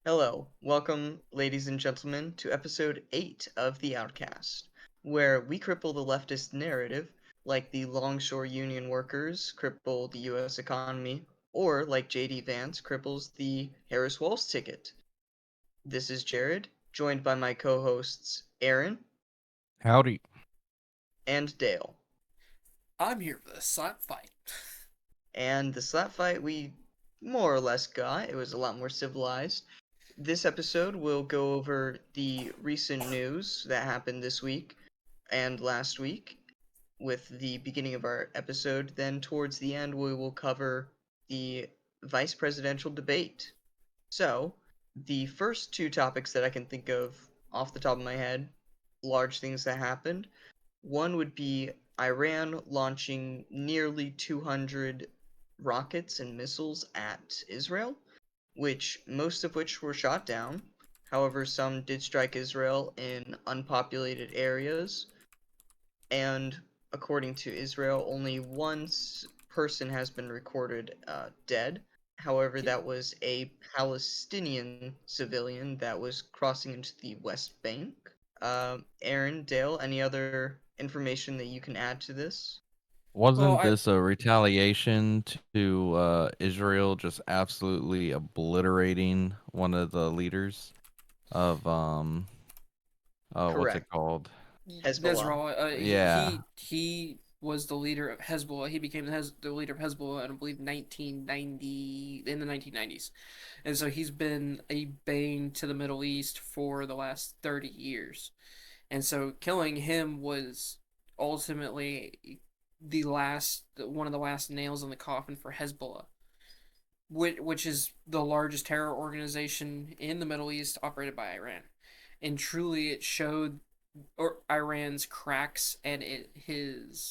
Hello, welcome, ladies and gentlemen, to episode 8 of the OutCast, where we cripple the leftist narrative like the Longshore Union workers cripple the US economy, or like JD Vance cripples the Harris-Walz ticket. This is Jared, joined by my co-hosts Aaron Howdy. and Dale. I'm here for the slap fight. And the slap fight we more or less got, it was a lot more civilized. This episode will go over the recent news that happened this week and last week with the beginning of our episode. Then, towards the end, we will cover the vice presidential debate. So, the first two topics that I can think of off the top of my head, large things that happened. One would be Iran launching nearly 200 rockets and missiles at Israel, which most of which were shot down. However, some did strike Israel in unpopulated areas, and according to Israel, only one person has been recorded dead. However, that was a Palestinian civilian that was crossing into the West Bank. Aaron, Dale, any other information that you can add to this? Well, Wasn't I this a retaliation to Israel just absolutely obliterating one of the leaders of what's it Correct. called? Hezbollah. Nasrallah, Yeah. he was the leader of Hezbollah. He became the leader of Hezbollah in I believe 1990 in the 1990s, and so he's been a bane to the Middle East for the last 30 years. And so killing him was ultimately one of the last nails in the coffin for Hezbollah, which is the largest terror organization in the Middle East operated by Iran. And truly, it showed Iran's cracks and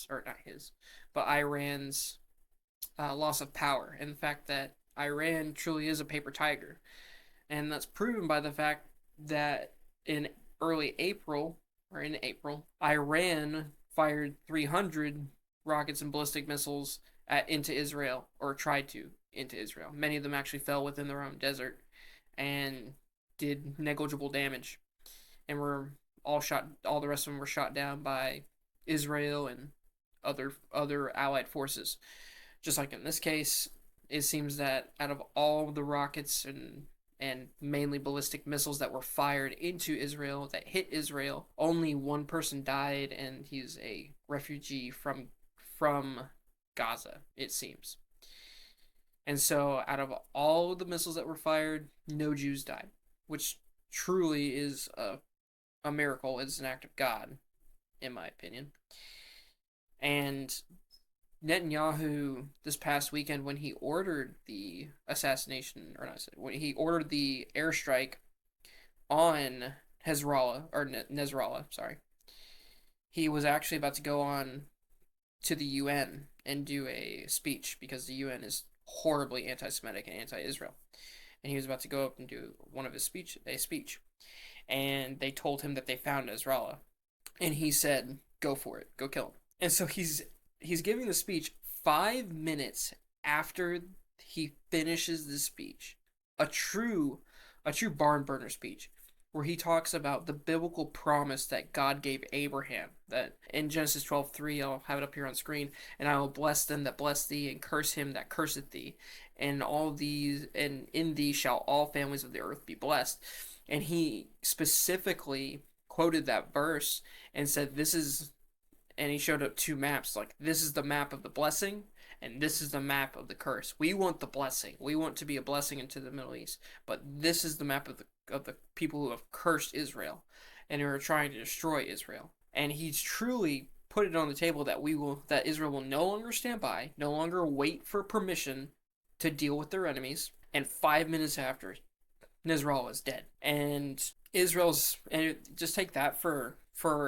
or not his, but Iran's loss of power, and the fact that Iran truly is a paper tiger. And that's proven by the fact that in early April, or in April, Iran fired 300 rockets and ballistic missiles into Israel, or tried to, into Israel. Many of them actually fell within their own desert and did negligible damage, and were all shot. All the rest of them were shot down by Israel and other allied forces. Just like in this case, it seems that out of all the rockets and mainly ballistic missiles that were fired into Israel that hit Israel, only one person died, and he's a refugee from Gaza, it seems. And so, out of all the missiles that were fired, no Jews died, which truly is a miracle. It's an act of God, in my opinion. And Netanyahu this past weekend, when he ordered the assassination, or not, when he ordered the airstrike on Nasrallah, sorry, he was actually about to go on to the UN and do a speech because the UN is horribly anti-Semitic and anti-Israel, and he was about to go up and do a speech, and they told him that they found Nasrallah, and he said, "Go for it, go kill him." And so he's giving the speech 5 minutes after he finishes the speech, a true barn burner speech, where he talks about the biblical promise that God gave Abraham, that in Genesis 12:3, I'll have it up here on screen, and I will bless them that bless thee, and curse him that curseth thee, and in thee shall all families of the earth be blessed. And he specifically quoted that verse and said, "This is," and he showed up two maps, like, "This is the map of the blessing, and this is the map of the curse. We want the blessing. We want to be a blessing into the Middle East, but this is the map of the people who have cursed Israel and who are trying to destroy Israel." And he's truly put it on the table that Israel will no longer stand by, no longer wait for permission to deal with their enemies. And 5 minutes after, Nasrallah is dead. And just take that for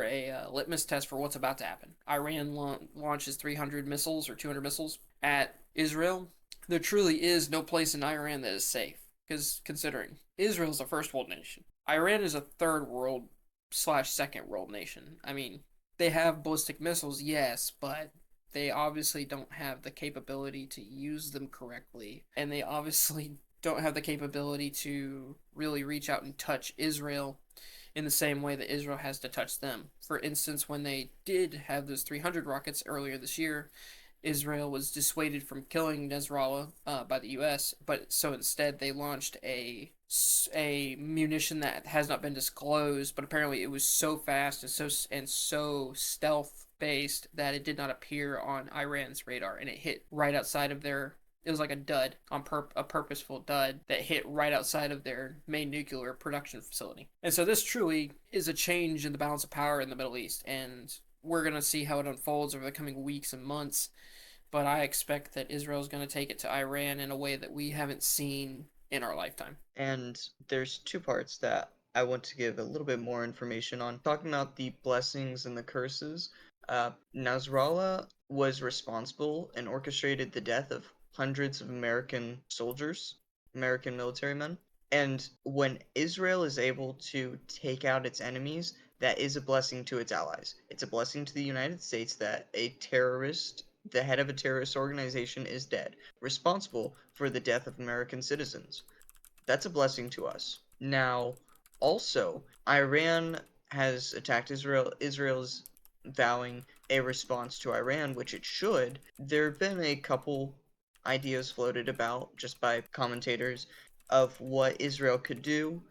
a litmus test for what's about to happen. Iran launches 300 missiles or 200 missiles at Israel. There truly is no place in Iran that is safe, because considering Israel is a first world nation, Iran is a third world slash second world nation. I mean, they have ballistic missiles, yes, but they obviously don't have the capability to use them correctly, and they obviously don't have the capability to really reach out and touch Israel in the same way that Israel has to touch them. For instance, when they did have those 300 rockets earlier this year, Israel was dissuaded from killing Nasrallah by the U.S., but so instead they launched a munition that has not been disclosed, but apparently it was so fast and so stealth based that it did not appear on Iran's radar, and it hit right outside of their. It was like a dud a purposeful dud that hit right outside of their main nuclear production facility. And so this truly is a change in the balance of power in the Middle East, and we're going to see how it unfolds over the coming weeks and months. But I expect that Israel's going to take it to Iran in a way that we haven't seen in our lifetime. And there's two parts that I want to give a little bit more information on. Talking about the blessings and the curses, Nasrallah was responsible and orchestrated the death of hundreds of American soldiers, American military men. And when Israel is able to take out its enemies, that is a blessing to its allies. It's a blessing to the United States that a terrorist, the head of a terrorist organization, is dead, responsible for the death of American citizens. That's a blessing to us. Now, also, Iran has attacked Israel. Israel's vowing a response to Iran, which it should. There have been a couple ideas floated about just by commentators of what Israel could do.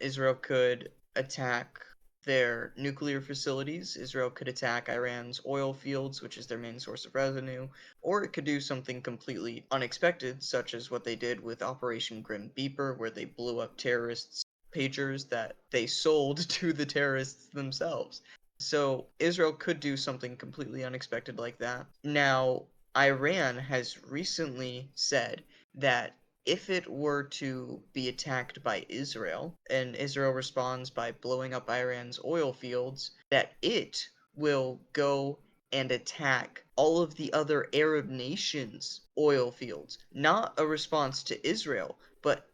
Israel could attack their nuclear facilities. Israel could attack Iran's oil fields, which is their main source of revenue, or it could do something completely unexpected, such as what they did with Operation Grim Beeper, where they blew up terrorists' pagers that they sold to the terrorists themselves. So Israel could do something completely unexpected like that. Now, Iran has recently said that if it were to be attacked by Israel, and Israel responds by blowing up Iran's oil fields, that it will go and attack all of the other Arab nations' oil fields. Not a response to Israel, but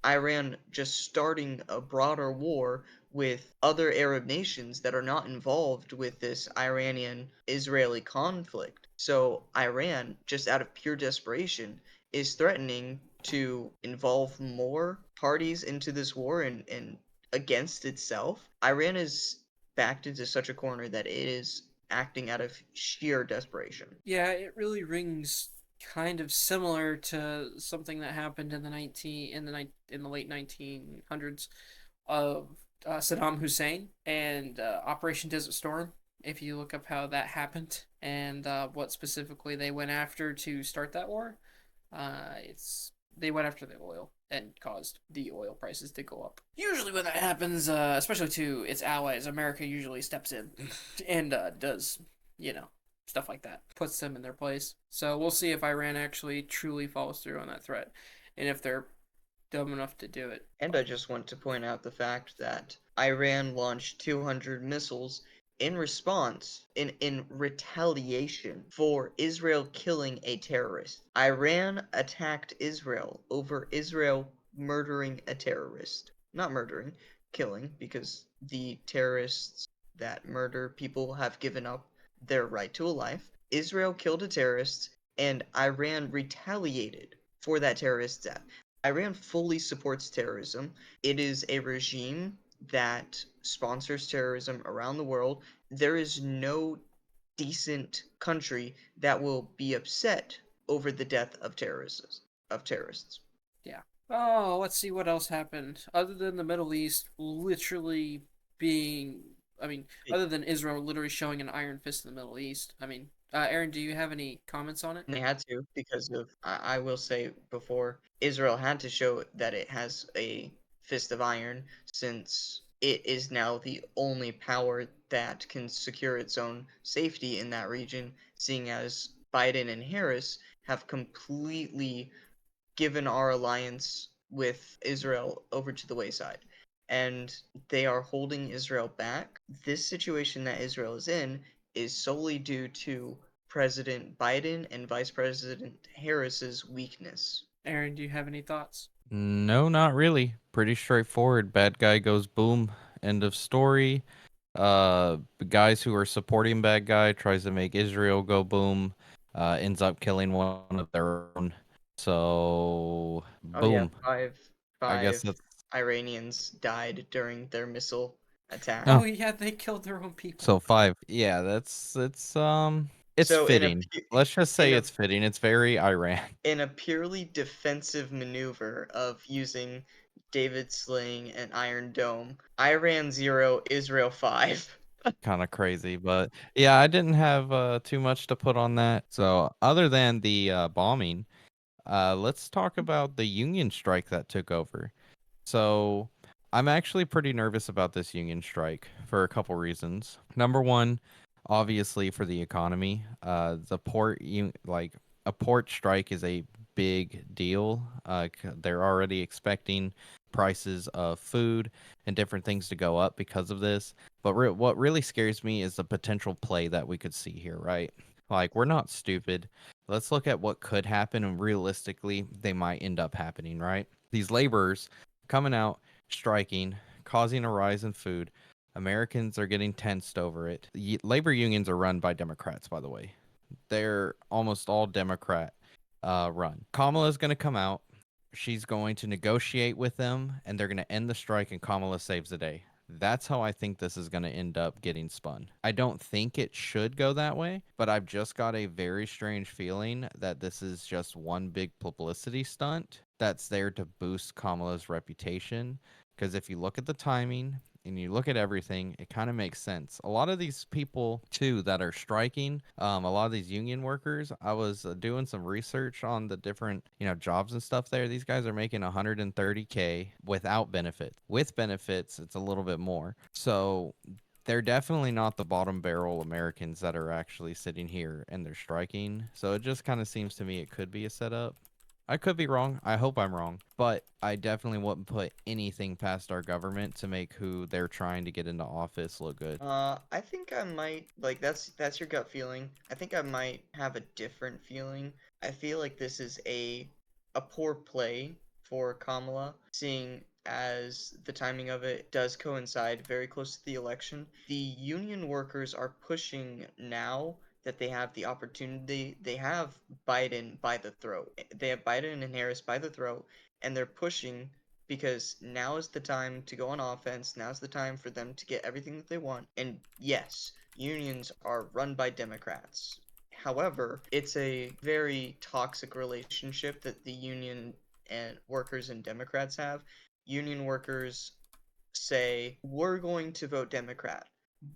Iran just starting a broader war with other Arab nations that are not involved with this Iranian-Israeli conflict. So Iran, just out of pure desperation, is threatening to involve more parties into this war and against itself. Iran is backed into such a corner that it is acting out of sheer desperation. Yeah, it really rings kind of similar to something that happened in the late 1900s of Saddam Hussein and Operation Desert Storm. If you look up how that happened and what specifically they went after to start that war, it's they went after the oil and caused the oil prices to go up. Usually, when that happens, especially to its allies, America usually steps in and does, you know, stuff like that, puts them in their place. So we'll see if Iran actually truly follows through on that threat, and if they're dumb enough to do it. And I just want to point out the fact that Iran launched 200 missiles in response, in retaliation for Israel killing a terrorist. Iran attacked Israel over Israel murdering a terrorist. Not murdering, killing, because the terrorists that murder people have given up their right to a life. Israel killed a terrorist, and Iran retaliated for that terrorist's death. Iran fully supports terrorism. It is a regime that sponsors terrorism around the world. There is no decent country that will be upset over the death of terrorists. Yeah. Oh, let's see what else happened. Other than the Middle East literally being, I mean, other than Israel literally showing an iron fist in the Middle East. I mean, Aaron, do you have any comments on it? And they had to because of, I will say before, Israel had to show that it has a fist of iron since it is now the only power that can secure its own safety in that region, seeing as Biden and Harris have completely given our alliance with Israel over to the wayside. And they are holding Israel back. This situation that Israel is in is solely due to President Biden and Vice President Harris's weakness. Aaron, do you have any thoughts? No, not really. Pretty straightforward. Bad guy goes boom. End of story. The guys who are supporting bad guy tries to make Israel go boom. Ends up killing one of their own. So, Oh yeah, boom. five I guess five that's Iranians died during their missile attack. Oh. Oh yeah, they killed their own people. so 5. Yeah, it's So fitting. Let's just say in a it's fitting. It's very Iran. in a purely defensive maneuver of using David Sling and Iron Dome, Iran 0, Israel 5. Kind of crazy, but yeah, I didn't have too much to put on that. So, other than the bombing, let's talk about the union strike that took over. So, I'm actually pretty nervous about this union strike for a couple reasons. Number one, obviously for the economy. Like a port strike is a big deal. They're already expecting prices of food and different things to go up because of this. But what really scares me is the potential play that we could see here, right? Like, we're not stupid. Let's look at what could happen, and realistically, they might end up happening, right? These laborers coming out, striking, causing a rise in food. Americans are getting tensed over it. Labor unions are run by Democrats, by the way. They're almost all Democrat run. Kamala's going to come out. She's going to negotiate with them, and they're going to end the strike, and Kamala saves the day. That's how I think this is going to end up getting spun. I don't think it should go that way, but I've just got a very strange feeling that this is just one big publicity stunt that's there to boost Kamala's reputation. Because if you look at the timing and you look at everything, it kind of makes sense. A lot of these people, too, that are striking, a lot of these union workers, I was doing some research on the different, jobs and stuff there. These guys are making 130K without benefits. With benefits, it's a little bit more. So they're definitely not the bottom barrel Americans that are actually sitting here and they're striking. So it just kind of seems to me it could be a setup. I could be wrong. I hope I'm wrong. But I definitely wouldn't put anything past our government to make who they're trying to get into office look good. I think I might like that's your gut feeling. I think I might have a different feeling. I feel like this is a poor play for Kamala, seeing as the timing of it does coincide very close to the election. The union workers are pushing now that they have the opportunity. They have Biden by the throat. They have Biden and Harris by the throat, and they're pushing because now is the time to go on offense. Now's the time for them to get everything that they want. And yes, unions are run by Democrats. However, it's a very toxic relationship that the union and workers and Democrats have. Union workers say, we're going to vote Democrat,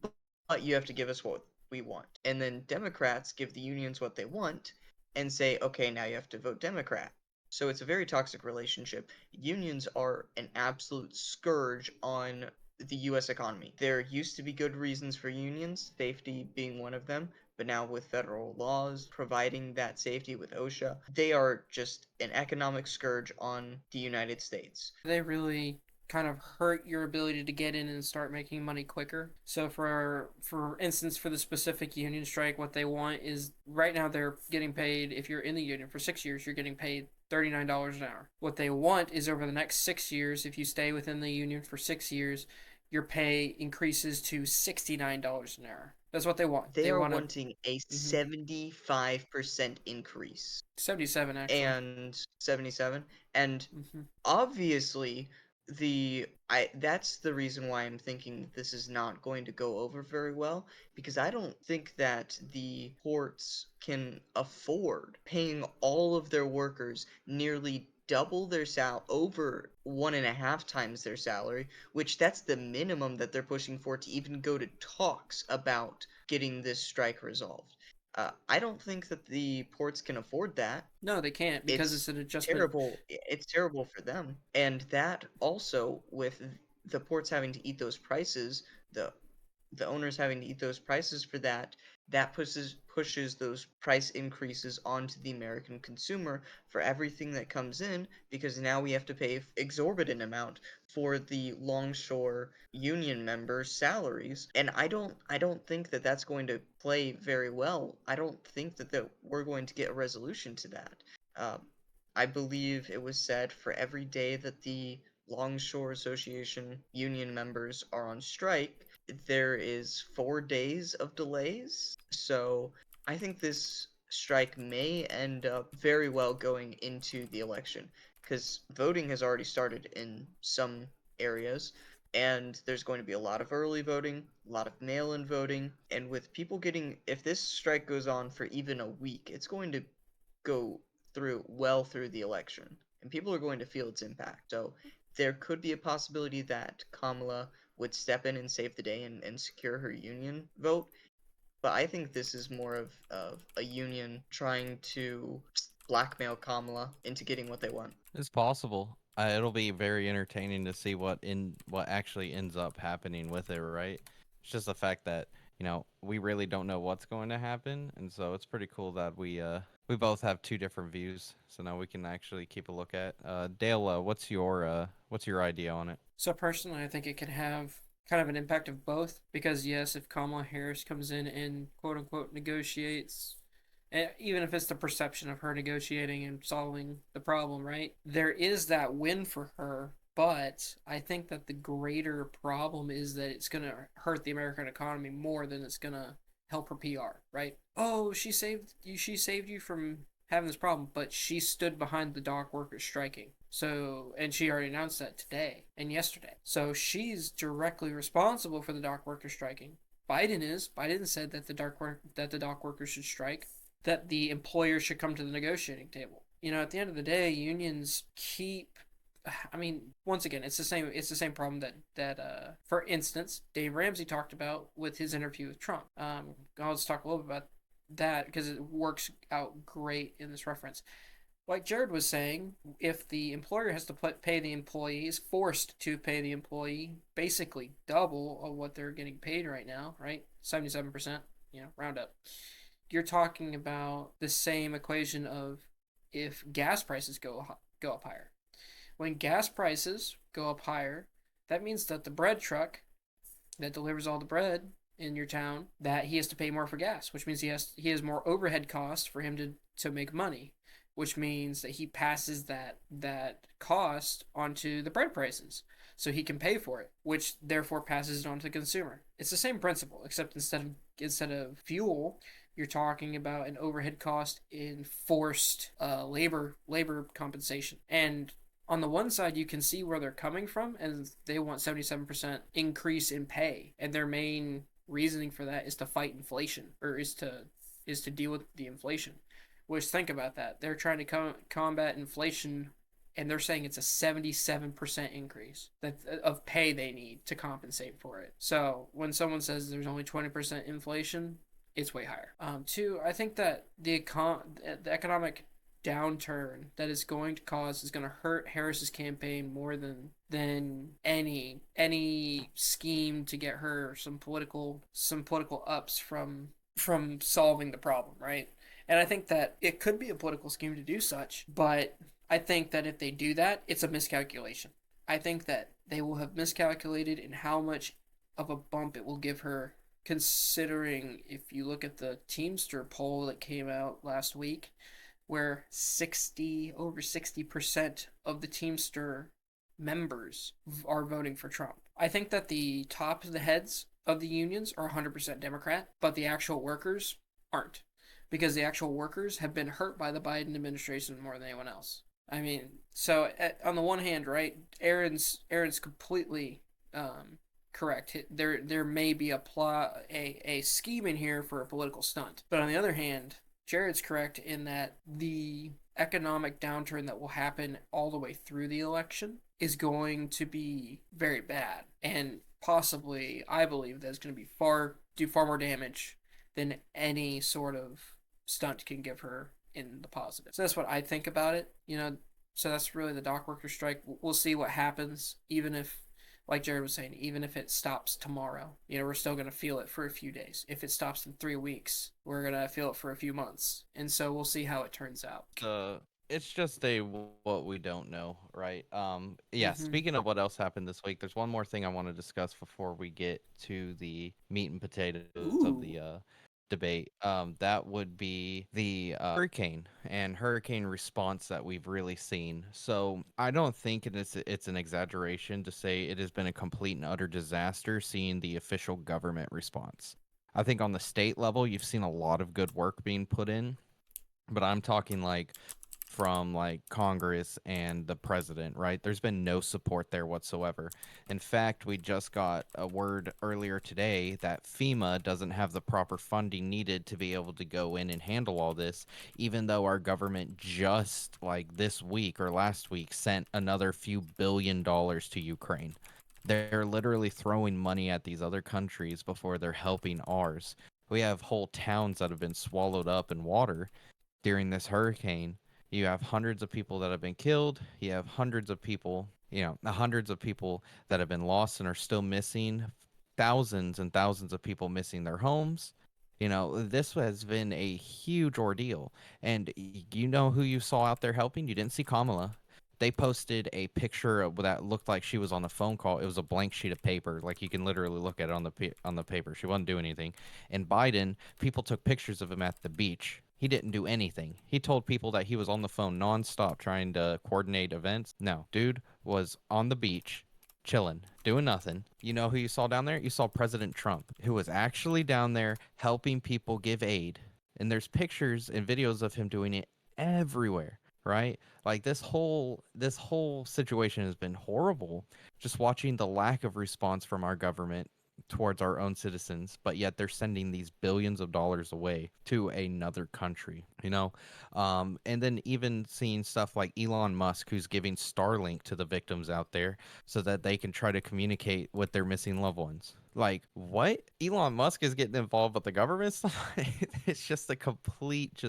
but you have to give us what we want. And then Democrats give the unions what they want and say, okay, now you have to vote Democrat. So it's a very toxic relationship. Unions are an absolute scourge on the US economy. There used to be good reasons for unions, safety being one of them, but now with federal laws providing that safety with OSHA, they are just an economic scourge on the United States. They really kind of hurt your ability to get in and start making money quicker. So for instance, for the specific union strike, what they want is right now they're getting paid, if you're in the union for 6 years, you're getting paid $39 an hour. What they want is over the next 6 years, if you stay within the union for 6 years, your pay increases to $69 an hour. That's what they want. They They are want to wanting a 75% increase 77 actually. and 77, and Mm-hmm. obviously the I that's the reason why I'm thinking this is not going to go over very well, because I don't think that the ports can afford paying all of their workers nearly double their over 1.5 times their salary, which that's the minimum that they're pushing for to even go to talks about getting this strike resolved. I don't think that the ports can afford that. No, they can't because It's it's an adjustment. terrible. It's terrible for them. And that also, with the ports having to eat those prices, the the owners having to eat those prices for that, that pushes those price increases onto the American consumer for everything that comes in, because now we have to pay exorbitant amount for the longshore union members' salaries. And I don't think that that's going to play very well. I don't think that we're going to get a resolution to that. Um, I believe it was said for every day that the Longshore Association union members are on strike, there is 4 days of delays. So I think this strike may end up very well going into the election because voting has already started in some areas, and there's going to be a lot of early voting, a lot of mail-in voting, and with people getting, if this strike goes on for even a week, it's going to go through the election, and people are going to feel its impact. So there could be a possibility that Kamala would step in and save the day and secure her union vote. But I think this is more of a union trying to blackmail Kamala into getting what they want. It's possible. It'll be very entertaining to see what actually ends up happening with it, right? It's just the fact that we really don't know what's going to happen, and so it's pretty cool that we both have two different views. So now we can actually keep a look at. Dale, what's your idea on it? So personally, I think it could have kind of an impact of both because yes, if Kamala Harris comes in and quote unquote negotiates, even if it's the perception of her negotiating and solving the problem, right? There is that win for her, but I think that the greater problem is that it's going to hurt the American economy more than it's going to help her PR, right? Oh, she saved you from having this problem, but she stood behind the dock workers striking. So, and she already announced that today and yesterday. So she's directly responsible for the dock workers striking. Biden is. Biden said that the dock workers should strike, that the employer should come to the negotiating table. At the end of the day, unions keep. I mean, once again, it's the same. It's the same problem that for instance, Dave Ramsey talked about with his interview with Trump. I'll just talk a little bit about that because it works out great in this reference. Like Jared was saying, if the employer has to pay the employee, is forced to pay the employee basically double of what they're getting paid right now, right? 77%, round up. You're talking about the same equation of if gas prices go up higher. When gas prices go up higher, that means that the bread truck that delivers all the bread in your town, that he has to pay more for gas, which means he has more overhead costs for him to make money, which means that he passes that cost onto the bread prices so he can pay for it, which therefore passes it on to the consumer. It's the same principle, except instead of fuel, you're talking about an overhead cost in forced labor compensation. And on the one side, you can see where they're coming from, and they want 77% increase in pay, and their main reasoning for that is to fight inflation, or is to deal with the inflation. Which, think about that, they're trying to combat inflation, and they're saying it's a 77% increase of pay they need to compensate for it. So when someone says there's only 20% inflation, it's way higher. Two, I think that the economic downturn that it's going to cause is going to hurt Harris's campaign more than any scheme to get her some political ups from solving the problem, right? And I think that it could be a political scheme to do such, but I think that if they do that, it's a miscalculation. I think that they will have miscalculated in how much of a bump it will give her, considering if you look at the Teamster poll that came out last week, where over 60% of the Teamster members are voting for Trump. I think that the top of the heads of the unions are 100% Democrat, but the actual workers aren't, because the actual workers have been hurt by the Biden administration more than anyone else. I mean, so on the one hand, right, Aaron's completely correct. There may be a scheme in here for a political stunt, but on the other hand, Jared's correct in that the economic downturn that will happen all the way through the election is going to be very bad, and possibly, I believe, that's going to be do far more damage than any sort of stunt can give her in the positive. So that's what I think about it. So that's really the dock worker strike. We'll see what happens, even if, like Jared was saying, even if it stops tomorrow, we're still going to feel it for a few days. If it stops in 3 weeks, we're going to feel it for a few months. And so we'll see how it turns out. It's just what we don't know, right? Yeah, Mm-hmm. Speaking of what else happened this week, there's one more thing I want to discuss before we get to the meat and potatoes of the debate. That would be the hurricane and hurricane response that we've really seen. So I don't think it's an exaggeration to say it has been a complete and utter disaster seeing the official government response. I think on the state level, you've seen a lot of good work being put in. but I'm talking like from like Congress and the president, right? There's been no support there whatsoever. In fact, we just got a word earlier today that FEMA doesn't have the proper funding needed to be able to go in and handle all this, even though our government just like this week or last week sent another few $billions to Ukraine. They're literally throwing money at these other countries before they're helping ours. We have whole towns that have been swallowed up in water during this hurricane. You have hundreds of people that have been killed. You have hundreds of people, hundreds of people that have been lost and are still missing. Thousands and thousands of people missing their homes. This has been a huge ordeal. And you know who you saw out there helping? You didn't see Kamala. They posted a picture of that looked like she was on a phone call. It was a blank sheet of paper, like you can literally look at it on the paper. She wasn't doing anything. And Biden, people took pictures of him at the beach. He didn't do anything. He told people that he was on the phone nonstop trying to coordinate events. No, dude was on the beach, chilling, doing nothing. You know who you saw down there? You saw President Trump, who was actually down there helping people give aid. And there's pictures and videos of him doing it everywhere, right? Like this whole situation has been horrible. Just watching the lack of response from our government towards our own citizens, but yet they're sending these billions of dollars away to another country, and then even seeing stuff like Elon Musk, who's giving Starlink to the victims out there so that they can try to communicate with their missing loved ones. Like, what? Elon Musk is getting involved with the government stuff? It's just a complete,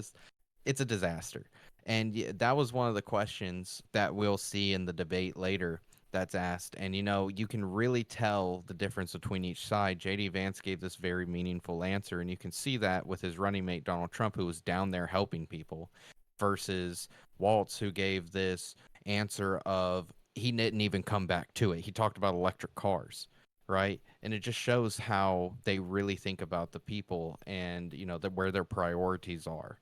it's a disaster. And that was one of the questions that we'll see in the debate later that's asked. And, you can really tell the difference between each side. JD Vance gave this very meaningful answer, and you can see that with his running mate, Donald Trump, who was down there helping people, versus Walz, who gave this answer of he didn't even come back to it. He talked about electric cars. Right. And it just shows how they really think about the people and, where their priorities are.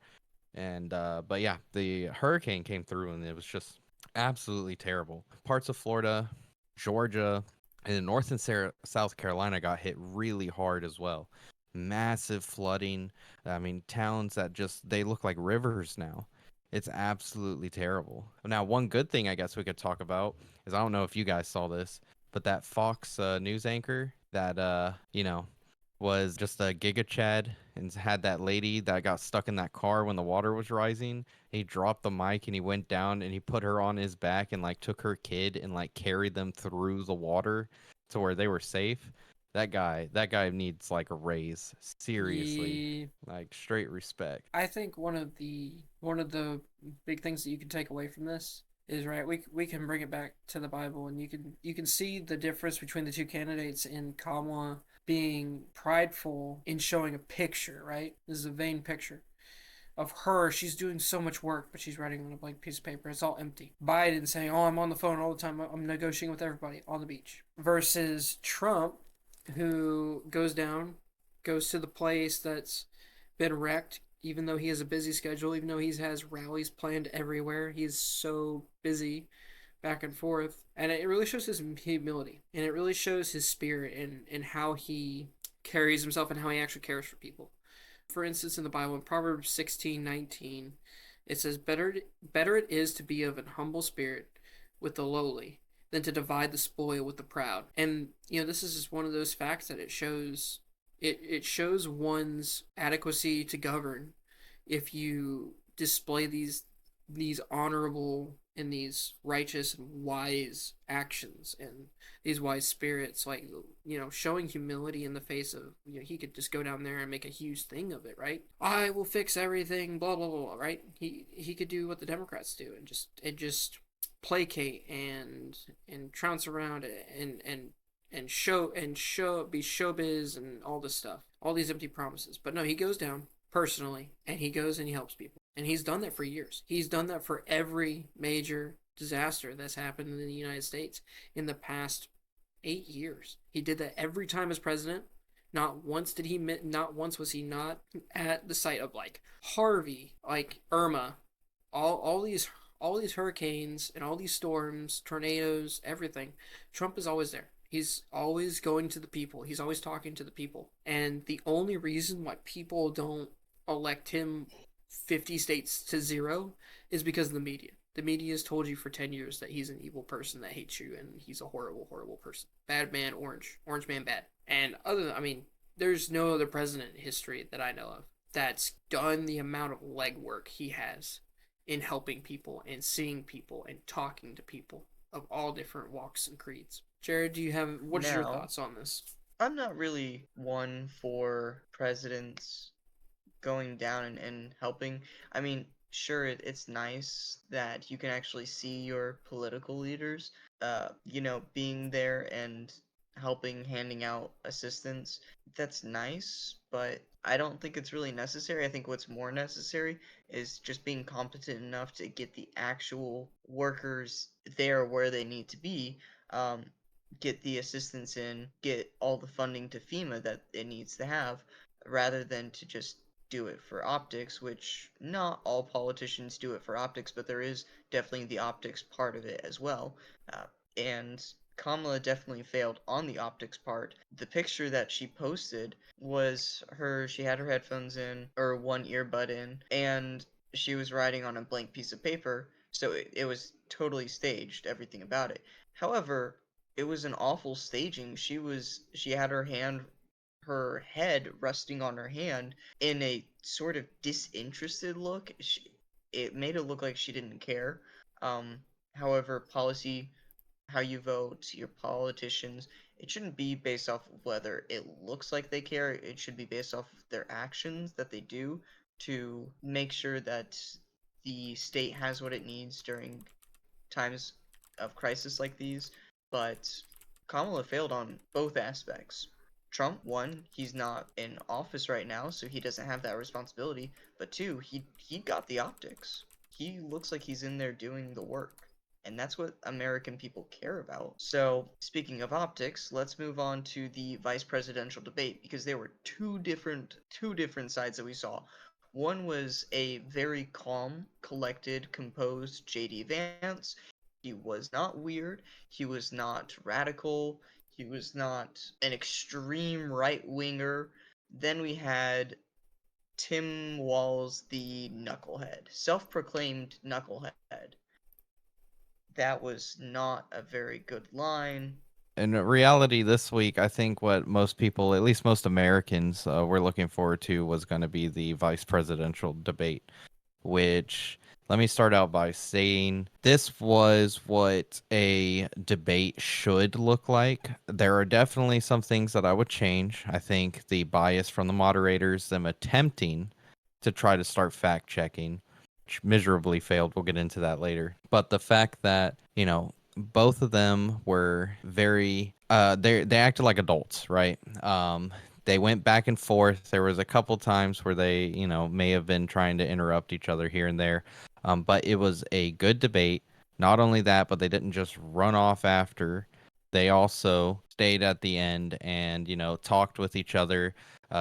And but yeah, the hurricane came through and it was just absolutely terrible. Parts of Florida, Georgia, and North and South Carolina got hit really hard as well. Massive flooding. I mean, towns that just they look like rivers now. It's absolutely terrible. Now, one good thing I guess we could talk about is I don't know if you guys saw this, but that Fox news anchor that was just a Giga Chad and had that lady that got stuck in that car when the water was rising. He dropped the mic and he went down and he put her on his back and like took her kid and like carried them through the water to where they were safe. That guy needs like a raise. Seriously. Like straight respect. I think one of the big things that you can take away from this is, right, we can bring it back to the Bible, and you can see the difference between the two candidates in Kamala being prideful in showing a picture, right? This is a vain picture of her. She's doing so much work, but she's writing on a blank piece of paper. It's all empty. Biden saying, "Oh, I'm on the phone all the time. I'm negotiating with everybody on the beach." Versus Trump, who goes to the place that's been wrecked, even though he has a busy schedule, even though he has rallies planned everywhere. He's so busy back and forth. And it really shows his humility. And it really shows his spirit and how he carries himself and how he actually cares for people. For instance, in the Bible, in Proverbs 16:19, it says, better it is to be of an humble spirit with the lowly than to divide the spoil with the proud. And, this is just one of those facts that it shows one's adequacy to govern if you display these honorable and these righteous and wise actions and these wise spirits, like, showing humility in the face of, he could just go down there and make a huge thing of it, right? I will fix everything, blah blah blah, right? He could do what the Democrats do and just placate and trounce around and show be showbiz and all this stuff, all these empty promises. But no, he goes down personally and he goes and he helps people, and he's done that for years. He's done that for every major disaster that's happened in the United States in the past 8 years. He did that every time as president. Not once was he not at the site of, like, Harvey, like Irma, all these hurricanes and all these storms, tornadoes, everything. Trump is always there. He's always going to the people. He's always talking to the people. And the only reason why people don't elect him 50 states to 0 is because of the media. The media has told you for 10 years that he's an evil person that hates you and he's a horrible, horrible person. Bad man, orange. Orange man, bad. And there's no other president in history that I know of that's done the amount of legwork he has in helping people and seeing people and talking to people of all different walks and creeds. Jared, what is your Now, thoughts on this? I'm not really one for presidents going down and helping. I mean, sure, it's nice that you can actually see your political leaders, being there and helping, handing out assistance. That's nice, but I don't think it's really necessary. I think what's more necessary is just being competent enough to get the actual workers there where they need to be. Get the assistance in, get all the funding to FEMA that it needs to have, rather than to just do it for optics, which not all politicians do it for optics, but there is definitely the optics part of it as well. And Kamala definitely failed on the optics part. The picture that she posted was she had her headphones in, or one earbud in, and she was writing on a blank piece of paper, so it was totally staged, everything about it. However, it was an awful staging. She had her head resting on her hand in a sort of disinterested look. It made it look like she didn't care. Um, However, how you vote, your politicians, it shouldn't be based off of whether it looks like they care. It should be based off of their actions that they do to make sure that the state has what it needs during times of crisis like these, but Kamala failed on both aspects. Trump, one, he's not in office right now, so he doesn't have that responsibility. But two, he got the optics. He looks like he's in there doing the work. And that's what American people care about. So, speaking of optics, let's move on to the vice presidential debate because there were two different sides that we saw. One was a very calm, collected, composed JD Vance. He was not weird. He was not radical. He was not an extreme right winger. Then we had Tim Walz, the knucklehead, self proclaimed knucklehead. That was not a very good line. In reality, this week, I think what most people, at least most Americans, were looking forward to was going to be the vice presidential debate, which let me start out by saying this was what a debate should look like. There are definitely some things that I would change. I think the bias from the moderators, them attempting to try to start fact checking, which miserably failed. We'll get into that later. But the fact that, both of them were very they acted like adults, right? They went back and forth. There was a couple times where they, may have been trying to interrupt each other here and there. But it was a good debate. Not only that, but they didn't just run off after. They also stayed at the end and, talked with each other,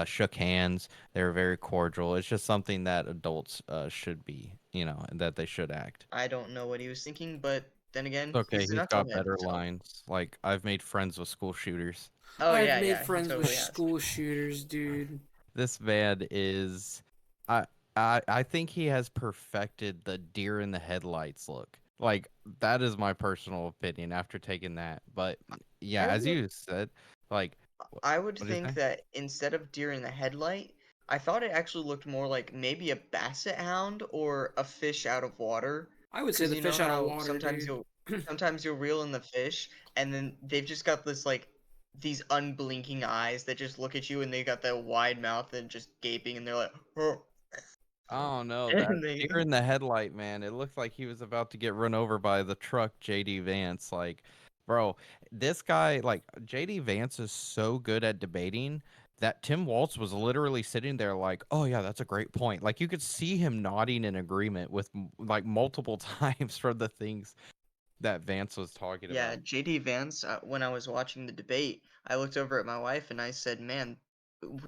shook hands. They were very cordial. It's just something that adults should be, that they should act. I don't know what he was thinking, but then again, Okay, he's a he's got knucklehead, better so. lines. Like, I've made friends with school shooters. Oh, I've yeah, made yeah, he friends with totally has. school shooters, dude. This man is, I, I think he has perfected the deer in the headlights look. Like, that is my personal opinion after taking that. But yeah, I as would you said, like, I would what do you think say? that instead of deer in the headlight, I thought it actually looked more like maybe a basset hound or a fish out of water. I would say Because the you know fish out of how water, sometimes dude. you'll reel in the fish, and then they've just got this like these unblinking eyes that just look at you, and they got that wide mouth and just gaping, and they're like, oh. Oh no, that And they deer in the headlight, man. It looked like he was about to get run over by the truck, JD Vance. Like, bro, this guy, like, JD Vance is so good at debating that Tim Waltz was literally sitting there like, oh yeah, that's a great point. Like, you could see him nodding in agreement with like multiple times for the things that Vance was talking Yeah, about. JD Vance, when I was watching the debate, I looked over at my wife and I said, "Man,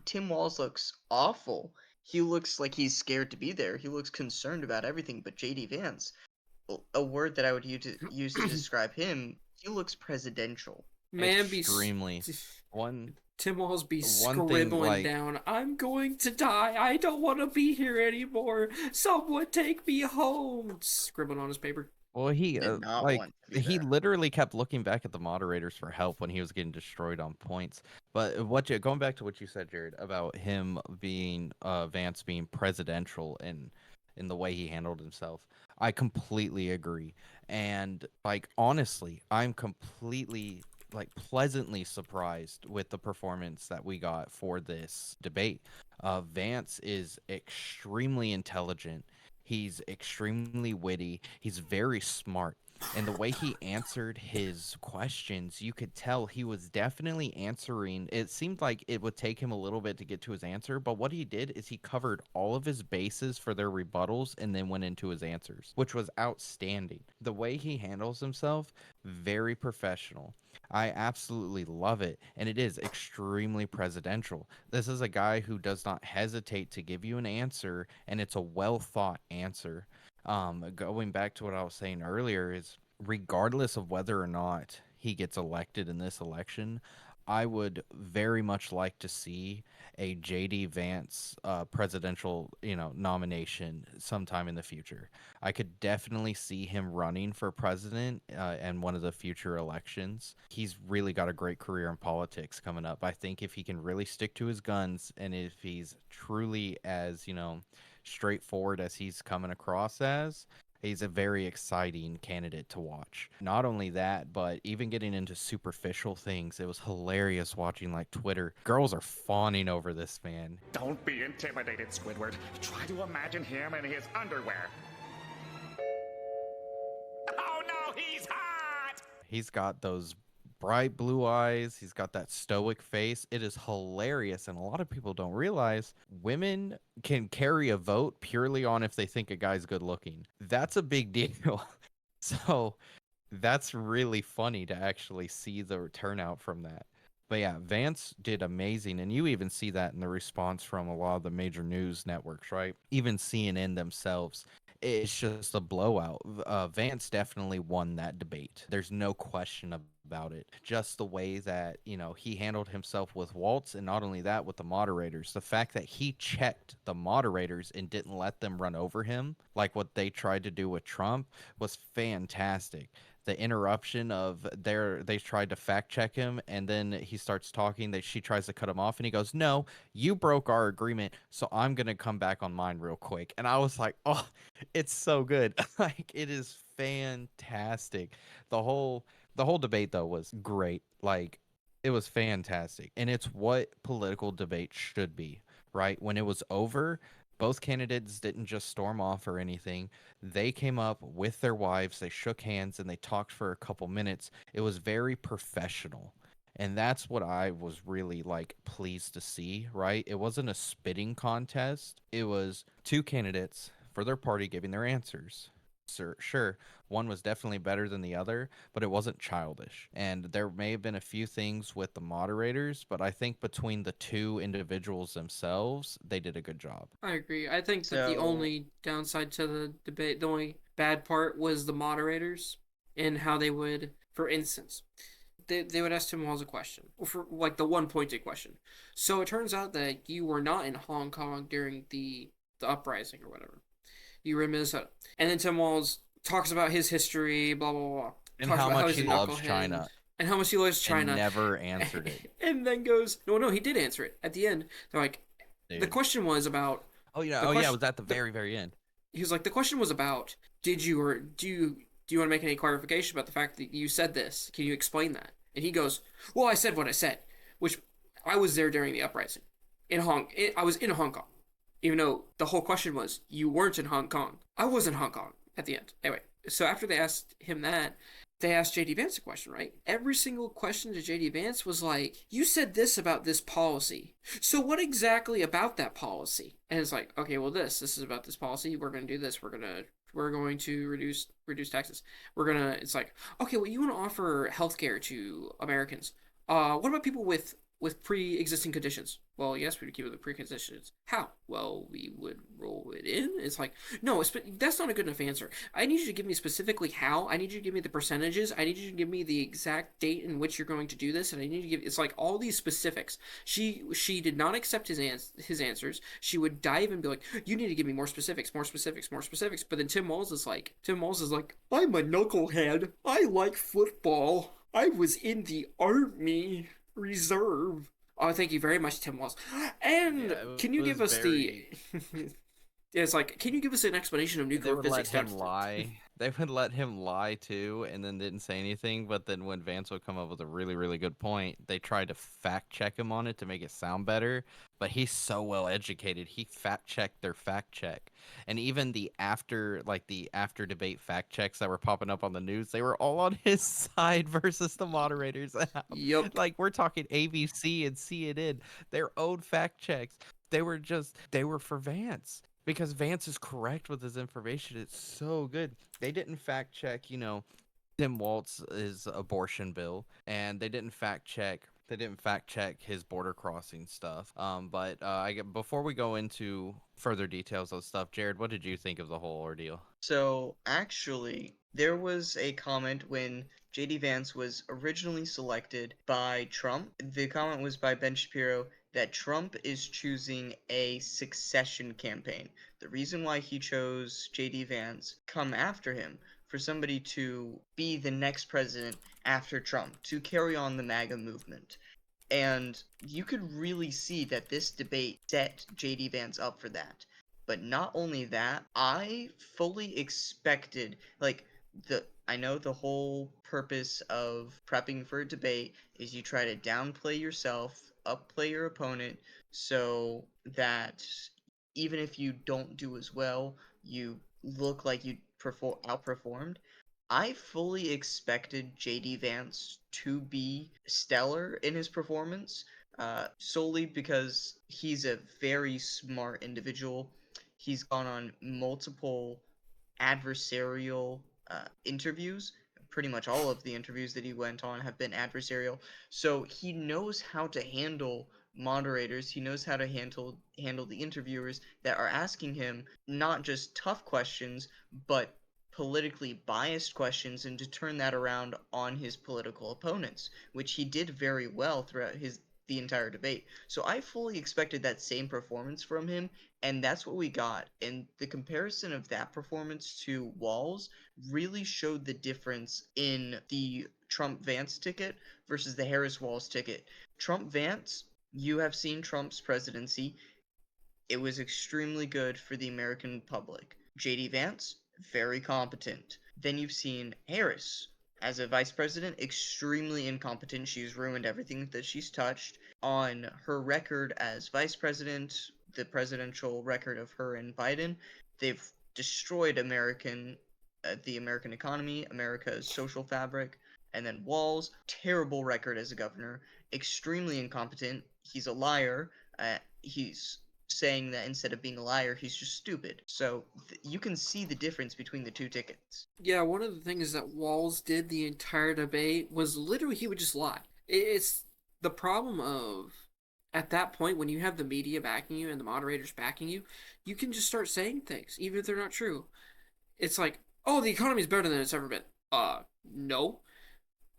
Tim Walz looks awful. He looks like he's scared to be there. He looks concerned about everything." But JD Vance, a word that I would use to describe him, he looks presidential. Man be extremely. One Tim Walz be one thing scribbling like down, I'm going to die. I don't want to be here anymore. Someone take me home. Scribbling on his paper. well he Did not like want to be he there. literally kept looking back at the moderators for help when he was getting destroyed on points. But going back to what you said, Jared, about him being Vance being presidential in the way he handled himself, I completely agree. And like honestly, I'm completely like pleasantly surprised with the performance that we got for this debate. Vance is extremely intelligent. He's extremely witty. He's very smart. And the way he answered his questions, you could tell he was definitely answering. It seemed like it would take him a little bit to get to his answer, but what he did is he covered all of his bases for their rebuttals and then went into his answers, which was outstanding. The way he handles himself, very professional. I absolutely love it, and it is extremely presidential. This is a guy who does not hesitate to give you an answer, and it's a well thought answer. Going back to what I was saying earlier, is regardless of whether or not he gets elected in this election, I would very much like to see a JD Vance presidential, nomination sometime in the future. I could definitely see him running for president in one of the future elections. He's really got a great career in politics coming up. I think if he can really stick to his guns and if he's truly as, straightforward as he's coming across as, he's a very exciting candidate to watch. Not only that, but even getting into superficial things, it was hilarious watching like Twitter. Girls are fawning over this man. Don't be intimidated, Squidward. Try to imagine him in his underwear. Oh no, he's hot! He's got those bright blue eyes. He's got that stoic face. It is hilarious. And a lot of people don't realize women can carry a vote purely on if they think a guy's good looking. That's a big deal. So that's really funny to actually see the turnout from that. But yeah, Vance did amazing. And you even see that in the response from a lot of the major news networks, right? Even CNN themselves. It's just a blowout. Vance definitely won that debate. There's no question about it. Just the way that, he handled himself with Waltz, and not only that, with the moderators. The fact that he checked the moderators and didn't let them run over him, like what they tried to do with Trump, was fantastic. The interruption of they tried to fact check him, and then he starts talking, she tries to cut him off, and he goes, no, you broke our agreement, so I'm gonna come back on mine real quick. And I was like, oh, it's so good. Like, it is fantastic. The whole debate though was great. Like, it was fantastic, and it's what political debate should be, right? When it was over, both candidates didn't just storm off or anything. They came up with their wives, they shook hands, and they talked for a couple minutes. It was very professional. And that's what I was really like pleased to see, right? It wasn't a spitting contest. It was two candidates for their party giving their answers. Sure, one was definitely better than the other, but it wasn't childish. And there may have been a few things with the moderators, but I think between the two individuals themselves, they did a good job. I agree. I think that the So- only downside to the debate, the only bad part was the moderators and how they would, for instance, they would ask Tim Walz a question, or for like the one pointed question. So it turns out that you were not in Hong Kong during the uprising or whatever. You were in Minnesota. And then Tim Walz talks about his history, blah, blah, blah. And Talks how about much he's he a loves knucklehead, China. And how much he loves China. And never answered it. And then goes, no, he did answer it. At the end, they're like, Dude. the question was about... Yeah, it was at the very, very end. He was like, the question was about, do you want to make any clarification about the fact that you said this? Can you explain that? And he goes, well, I said what I said, which I was there during the uprising. I was in Hong Kong. Even though the whole question was, you weren't in Hong Kong. I was in Hong Kong at the end. Anyway, so after they asked him that, they asked JD Vance a question, right? Every single question to JD Vance was like, you said this about this policy. So what exactly about that policy? And it's like, okay, well this is about this policy. We're going to do this. We're going to reduce taxes. It's like, okay, well you want to offer healthcare to Americans. What about people with with pre-existing conditions. Well, yes, we would keep it with pre-conditions. How? Well, we would roll it in. It's like, no, that's not a good enough answer. I need you to give me specifically how. I need you to give me the percentages. I need you to give me the exact date in which you're going to do this, and I need to give. It's like all these specifics. She did not accept his answers. She would dive and be like, you need to give me more specifics, more specifics, more specifics. But then Tim Walz is like, I'm a knucklehead. I like football. I was in the Army Reserve. Oh, thank you very much, Tim Walz. And Yeah, can you give us very... the? It's like, can you give us an explanation of They nuclear would physics? let him lie. They would let him lie too, and then didn't say anything. But then when Vance would come up with a really, really good point, they tried to fact check him on it to make it sound better. But he's so well educated, he fact checked their fact check, and even the after debate fact checks that were popping up on the news, they were all on his side versus the moderators. Yep. Like we're talking ABC and CNN, their own fact checks. They were for Vance. Because Vance is correct with his information. It's so good. They didn't fact check, Tim Walz's abortion bill, and they didn't fact check his border crossing stuff. But before we go into further details of stuff, Jared, what did you think of the whole ordeal? So, actually, there was a comment when JD Vance was originally selected by Trump. The comment was by Ben Shapiro that Trump is choosing a succession campaign. The reason why he chose JD Vance come after him for somebody to be the next president after Trump, to carry on the MAGA movement. And you could really see that this debate set JD Vance up for that. But not only that, I fully expected, I know the whole purpose of prepping for a debate is you try to downplay yourself, upplay your opponent, so that even if you don't do as well, you look like you outperformed. I fully expected JD Vance to be stellar in his performance, solely because he's a very smart individual. He's gone on multiple adversarial interviews. Pretty much all of the interviews that he went on have been adversarial. So he knows how to handle moderators. He knows how to handle the interviewers that are asking him not just tough questions, but politically biased questions, and to turn that around on his political opponents, which he did very well throughout the entire debate. So I fully expected that same performance from him, and that's what we got. And the comparison of that performance to Walz really showed the difference in the Trump Vance ticket versus the Harris Walz ticket. Trump Vance, you have seen Trump's presidency. It was extremely good for the American public. JD Vance, very competent. Then you've seen Harris as a vice president, extremely incompetent. She's ruined everything that she's touched. On her record as vice president, the presidential record of her and Biden, they've destroyed the American economy, America's social fabric. And then Walz, terrible record as a governor, extremely incompetent. He's a liar. He's saying that instead of being a liar, he's just stupid. So you can see the difference between the two tickets. Yeah, one of the things that Walz did the entire debate was literally he would just lie. It's the problem of, at that point, when you have the media backing you and the moderators backing you, you can just start saying things, even if they're not true. It's like, oh, the economy's better than it's ever been. No.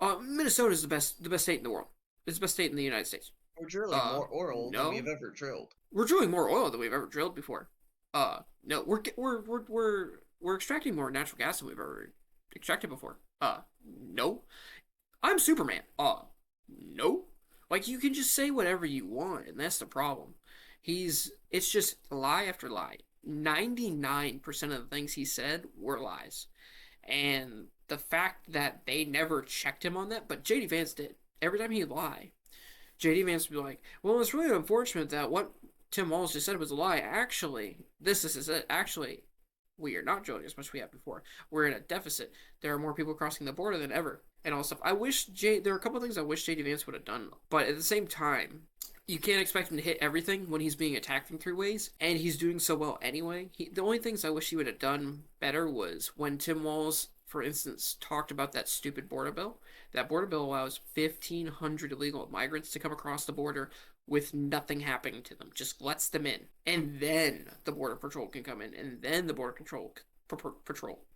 Minnesota's the best state in the world. It's the best state in the United States. We're drilling more oil no. than we've ever drilled. We're drilling more oil than we've ever drilled before. No, we're extracting more natural gas than we've ever extracted before. No. I'm Superman. No. Like, you can just say whatever you want, and that's the problem. It's just lie after lie. 99% of the things he said were lies. And the fact that they never checked him on that, but JD Vance did. Every time he'd lie, JD Vance would be like, well, it's really unfortunate that what Tim Walz just said was a lie. Actually, this is it. Actually, we are not drilling as much as we have before. We're in a deficit. There are more people crossing the border than ever, and all stuff. There are a couple of things I wish JD Vance would have done, but at the same time, you can't expect him to hit everything when he's being attacked in 3 ways, and he's doing so well anyway. The only things I wish he would have done better was when Tim Walz, for instance, talked about that stupid border bill. That border bill allows 1,500 illegal migrants to come across the border with nothing happening to them. Just lets them in, and then the border patrol can come in, and then the border patrol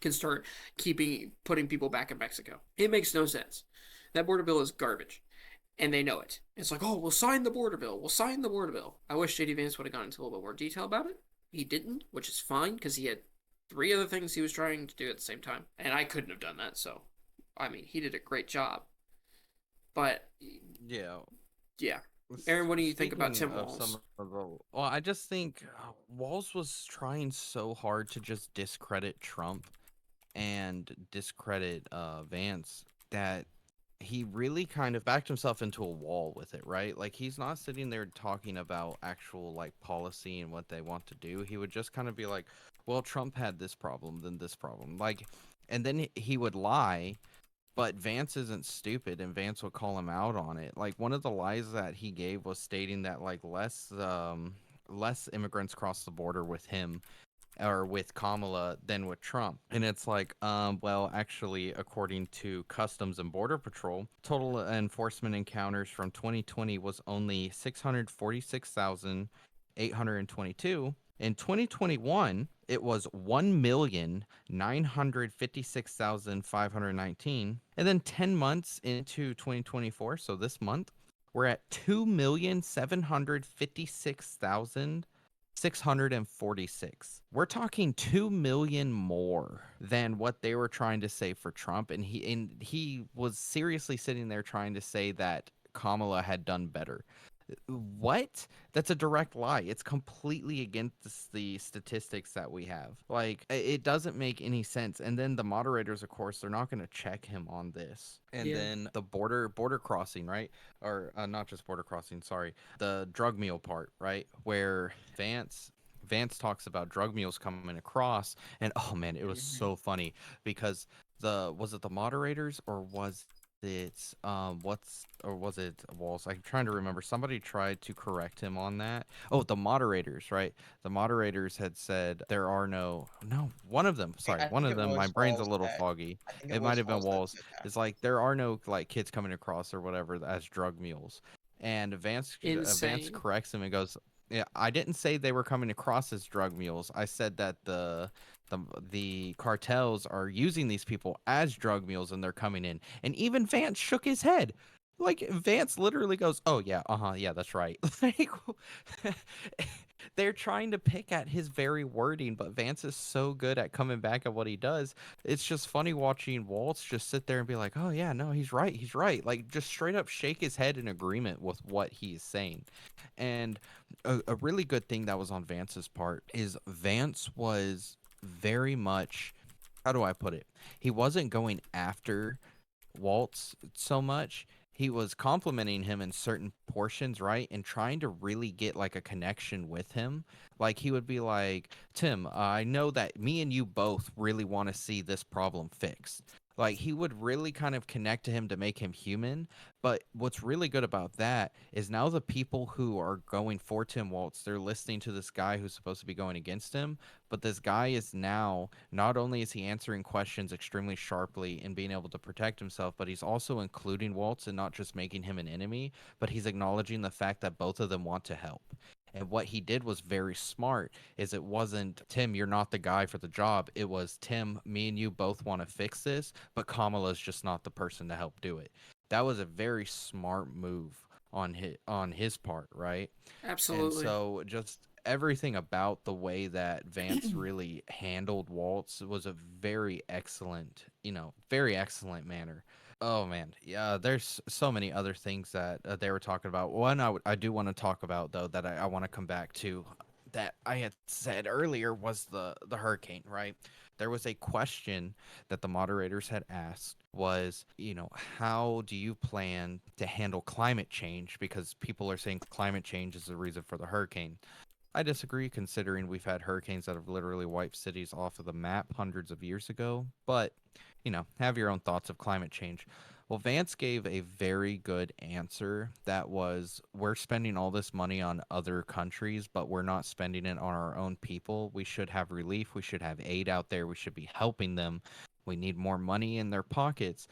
can start putting people back in Mexico. It makes no sense. That border bill is garbage, and they know it. It's like, oh, we'll sign the border bill. We'll sign the border bill. I wish JD Vance would have gone into a little bit more detail about it. He didn't, which is fine because he had 3 other things he was trying to do at the same time, and I couldn't have done that. So, I mean, he did a great job. But Yeah. yeah, Aaron, what do you think about Tim Speaking of Walz? well, I just think Walz was trying so hard to just discredit Trump and discredit Vance that he really kind of backed himself into a wall with it, right? Like he's not sitting there talking about actual like policy and what they want to do. He would just kind of be like, "Well, Trump had this problem, then this problem." Like and then he would lie, but Vance isn't stupid and Vance would call him out on it. Like one of the lies that he gave was stating that like less immigrants cross the border with him or with Kamala than with Trump. And it's like, well, actually, according to Customs and Border Patrol, total enforcement encounters from 2020 was only 646,822. In 2021, it was 1,956,519. And then 10 months into 2024, so this month, we're at 2,756,646. We're talking 2 million more than what they were trying to say for Trump, and he was seriously sitting there trying to say that Kamala had done better. What? That's a direct lie. It's completely against the statistics that we have. Like it doesn't make any sense. And then the moderators, of course, they're not going to check him on this. And then the border crossing, right? Or not just border crossing, sorry. The drug mule part, right? Where Vance talks about drug mules coming across, and oh man, it was so funny because was it the moderators or was was it Walz? I'm trying to remember. Somebody tried to correct him on that. Oh, the moderators, right? The moderators had said there are one of them. Sorry, one of them. My brain's a little foggy. It might have been Walz. It's like there are no like kids coming across or whatever as drug mules. And Vance corrects him and goes, "Yeah, I didn't say they were coming across as drug mules. I said that the cartels are using these people as drug mules and they're coming in." And even Vance shook his head. Like Vance literally goes, "Oh yeah, yeah, that's right." Like they're trying to pick at his very wording, but Vance is so good at coming back at what he does. It's just funny watching Waltz just sit there and be like, "Oh yeah, no, he's right. He's right." Like just straight up shake his head in agreement with what he's saying. And a really good thing that was on Vance's part is Vance was very much, how do I put it? He wasn't going after Waltz so much. He was complimenting him in certain portions, right? And trying to really get like a connection with him. Like he would be like, "Tim, I know that me and you both really want to see this problem fixed." Like he would really kind of connect to him to make him human. But what's really good about that is now the people who are going for Tim Waltz, they're listening to this guy who's supposed to be going against him. But this guy is now, not only is he answering questions extremely sharply and being able to protect himself, but he's also including Waltz and not just making him an enemy, but he's acknowledging the fact that both of them want to help. And what he did was very smart, is it wasn't, "Tim, you're not the guy for the job." It was, "Tim, me and you both want to fix this, but Kamala's just not the person to help do it." That was a very smart move on his part, right? Absolutely. And so just everything about the way that Vance really handled Waltz was a very excellent, very excellent manner. Oh man, yeah. There's so many other things that they were talking about. One I do want to talk about though that I want to come back to, that I had said earlier, was the hurricane. Right, there was a question that the moderators had asked was, how do you plan to handle climate change? Because people are saying climate change is the reason for the hurricane. I disagree, considering we've had hurricanes that have literally wiped cities off of the map hundreds of years ago. But, have your own thoughts of climate change. Well, Vance gave a very good answer that was, we're spending all this money on other countries, but we're not spending it on our own people. We should have relief. We should have aid out there. We should be helping them We need more money in their pockets,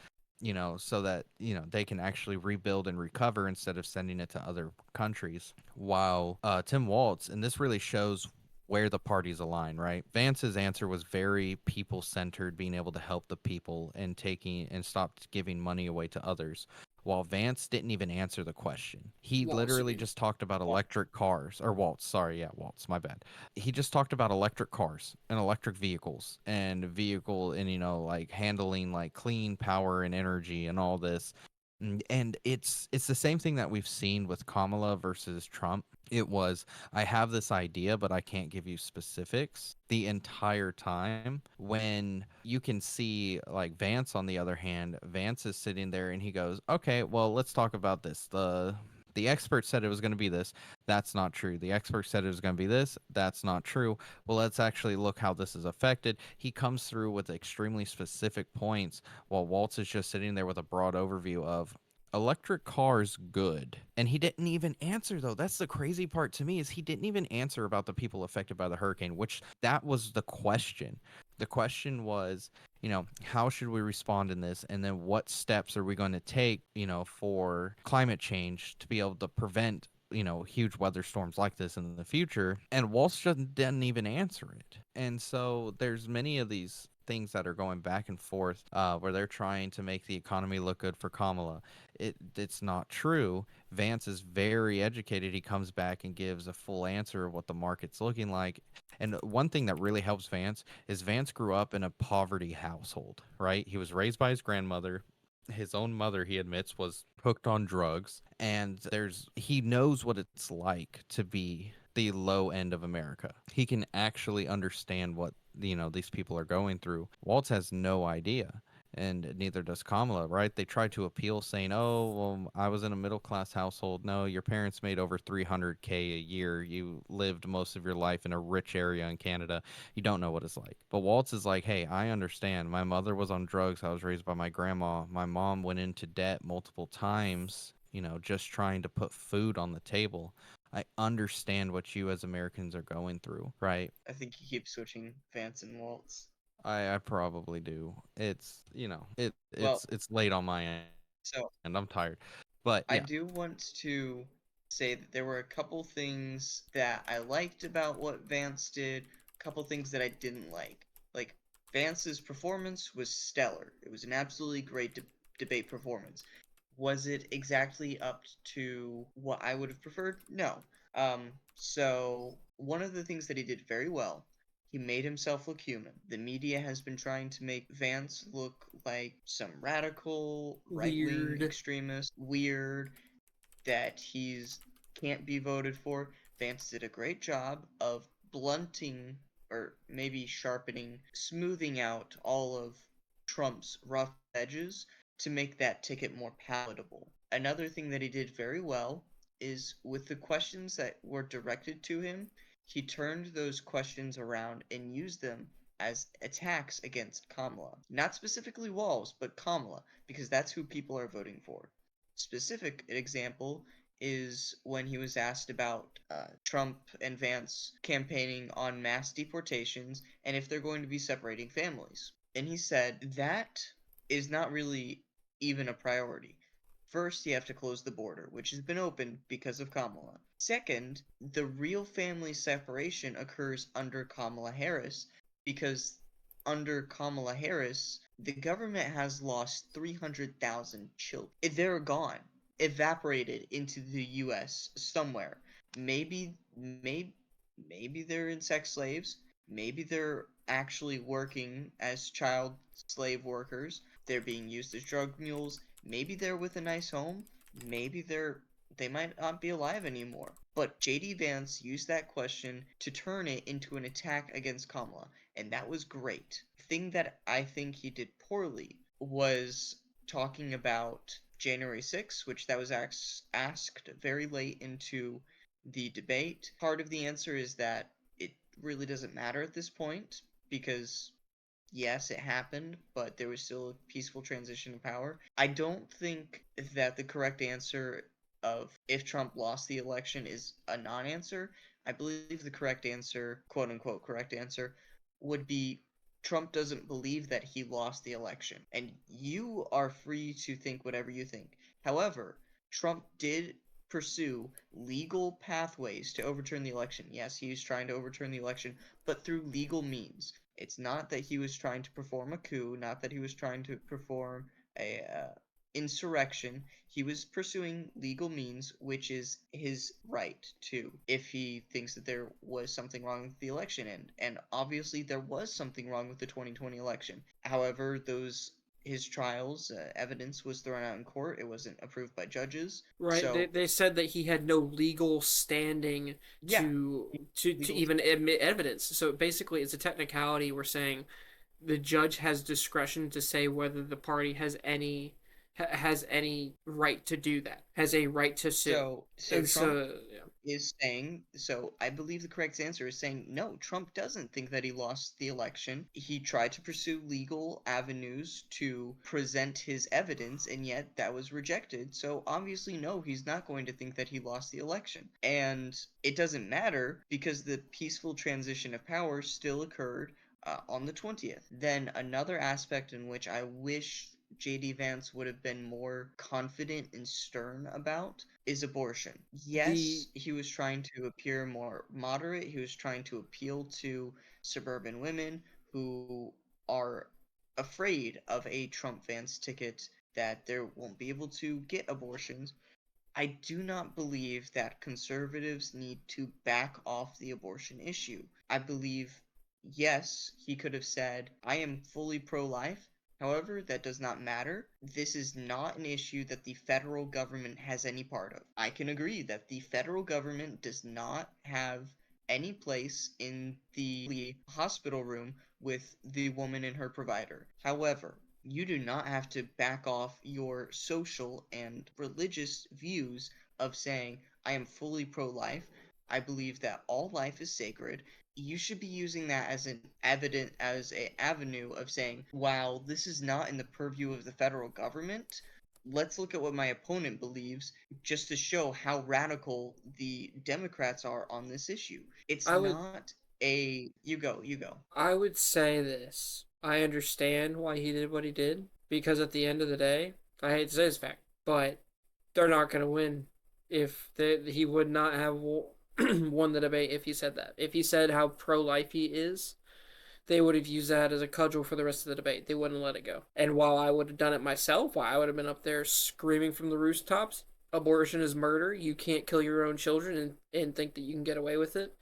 so that, they can actually rebuild and recover instead of sending it to other countries. While Tim Walz, and this really shows where the parties align, right? Vance's answer was very people centered, being able to help the people and stopped giving money away to others. While Vance didn't even answer the question. He Waltz, you literally mean. just talked about electric cars, or Waltz, sorry, yeah, Waltz, my bad. He just talked about electric cars and electric vehicles and like handling like clean power and energy and all this. And it's the same thing that we've seen with Kamala versus Trump. It was, I have this idea, but I can't give you specifics the entire time. When you can see, like, Vance, on the other hand, Vance is sitting there and he goes, okay, well, let's talk about this. The expert said it was going to be this. That's not true. The expert said it was going to be this. That's not true. Well, let's actually look how this is affected. He comes through with extremely specific points, while Waltz is just sitting there with a broad overview of electric cars good. And he didn't even answer, though. That's the crazy part to me, is he didn't even answer about the people affected by the hurricane, which that was the question. The question was, how should we respond in this? And then what steps are we going to take, for climate change to be able to prevent, huge weather storms like this in the future? And Walsh didn't even answer it. And so there's many of these things that are going back and forth, where they're trying to make the economy look good for Kamala. It's not true. Vance is very educated. He comes back and gives a full answer of what the market's looking like. And one thing that really helps Vance is Vance grew up in a poverty household, right? He was raised by his grandmother. His own mother, he admits, was hooked on drugs. And he knows what it's like to be the low end of America. He can actually understand what, these people are going through. Waltz has no idea. And neither does Kamala, right? They try to appeal, saying, oh, well, I was in a middle class household. No, your parents made over 300K a year. You lived most of your life in a rich area in Canada. You don't know what it's like. But Waltz is like, hey, I understand. My mother was on drugs. I was raised by my grandma. My mom went into debt multiple times, just trying to put food on the table. I understand what you as Americans are going through, right? I think you keep switching Vance and Waltz. I probably do. It's, Well, it's late on my end so and I'm tired. But I yeah. do want to say that there were a couple things that I liked about what Vance did, a couple things that I didn't like. Like, Vance's performance was stellar. It was an absolutely great debate performance. Was it exactly up to what I would have preferred? No. So one of the things that he did very well, he made himself look human. The media has been trying to make Vance look like some radical right-wing Weird. extremist, weird, that he's can't be voted for. Vance did a great job of blunting, or maybe sharpening, smoothing out all of Trump's rough edges to make that ticket more palatable. Another thing that he did very well is with the questions that were directed to him, he turned those questions around and used them as attacks against Kamala. Not specifically Walz, but Kamala, because that's who people are voting for. Specific example is when he was asked about Trump and Vance campaigning on mass deportations and if they're going to be separating families. And he said that is not really even a priority. First, you have to close the border, which has been opened because of Kamala. Second, the real family separation occurs under Kamala Harris because under Kamala Harris, the government has lost 300,000 children. They're gone, evaporated into the U.S. somewhere. Maybe they're in sex slaves. Maybe they're actually working as child slave workers. They're being used as drug mules. Maybe they're with a nice home. Maybe they might not be alive anymore. But JD Vance used that question to turn it into an attack against Kamala, and that was great. The thing that I think he did poorly was talking about January 6th, which that was asked very late into the debate. Part of the answer is that it really doesn't matter at this point because yes, it happened, but there was still a peaceful transition of power. I don't think that the correct answer of if Trump lost the election is a non-answer. I believe the correct answer, quote unquote correct answer, would be Trump doesn't believe that he lost the election, and you are free to think whatever you think. However, Trump did pursue legal pathways to overturn the election. Yes, he was trying to overturn the election, but through legal means. It's not that he was trying to perform a coup, not that he was trying to perform a insurrection. He was pursuing legal means, which is his right to, if he thinks that there was something wrong with the election. And obviously there was something wrong with the 2020 election. However, his trials, evidence was thrown out in court. It wasn't approved by judges. Right. So They said that he had no legal standing yeah, to legal. even admit evidence. So basically, it's a technicality. We're saying the judge has discretion to say whether the party has any right to do that, has a right to sue. So And Trump so, yeah. is saying, so I believe the correct answer is saying no, Trump doesn't think that he lost the election. He tried to pursue legal avenues to present his evidence, and yet that was rejected. So obviously, no, he's not going to think that he lost the election. And it doesn't matter because the peaceful transition of power still occurred on the 20th. Then another aspect in which I wish JD Vance would have been more confident and stern about is abortion. Yes, he was trying to appear more moderate. He was trying to appeal to suburban women who are afraid of a Trump Vance ticket, that they won't be able to get abortions. I do not believe that conservatives need to back off the abortion issue. I believe, yes, he could have said, I am fully pro life. However, that does not matter. This is not an issue that the federal government has any part of. I can agree that the federal government does not have any place in the hospital room with the woman and her provider. However, you do not have to back off your social and religious views of saying, I am fully pro life. I believe that all life is sacred. You should be using that as an avenue of saying, while this is not in the purview of the federal government, let's look at what my opponent believes, just to show how radical the Democrats are on this issue. It's I would not a you go. I would say this. I understand why he did what he did because at the end of the day, I hate to say this fact, but they're not going to win if he would not have won the debate if he said that. If he said how pro-life he is, they would have used that as a cudgel for the rest of the debate. They wouldn't let it go. And while I would have done it myself, while I would have been up there screaming from the rooftops, abortion is murder. You can't kill your own children and think that you can get away with it.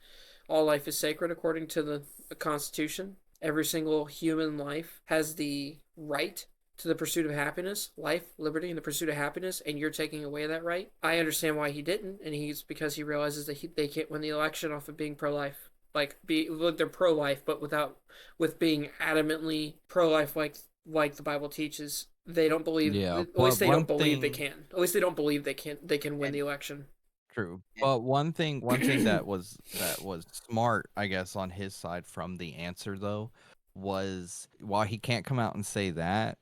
All life is sacred according to the Constitution. Every single human life has the right to the pursuit of happiness, life, liberty, and the pursuit of happiness, and you're taking away that right. I understand why he didn't, and he's because he realizes that they can't win the election off of being pro-life. They're pro-life, but with being adamantly pro-life, like the Bible teaches. They don't believe. Yeah, At least but they one don't believe they thing, can. At least they don't believe they can. They can win And the election. true. and But one thing that was smart, I guess, on his side from the answer though, was while he can't come out and say that,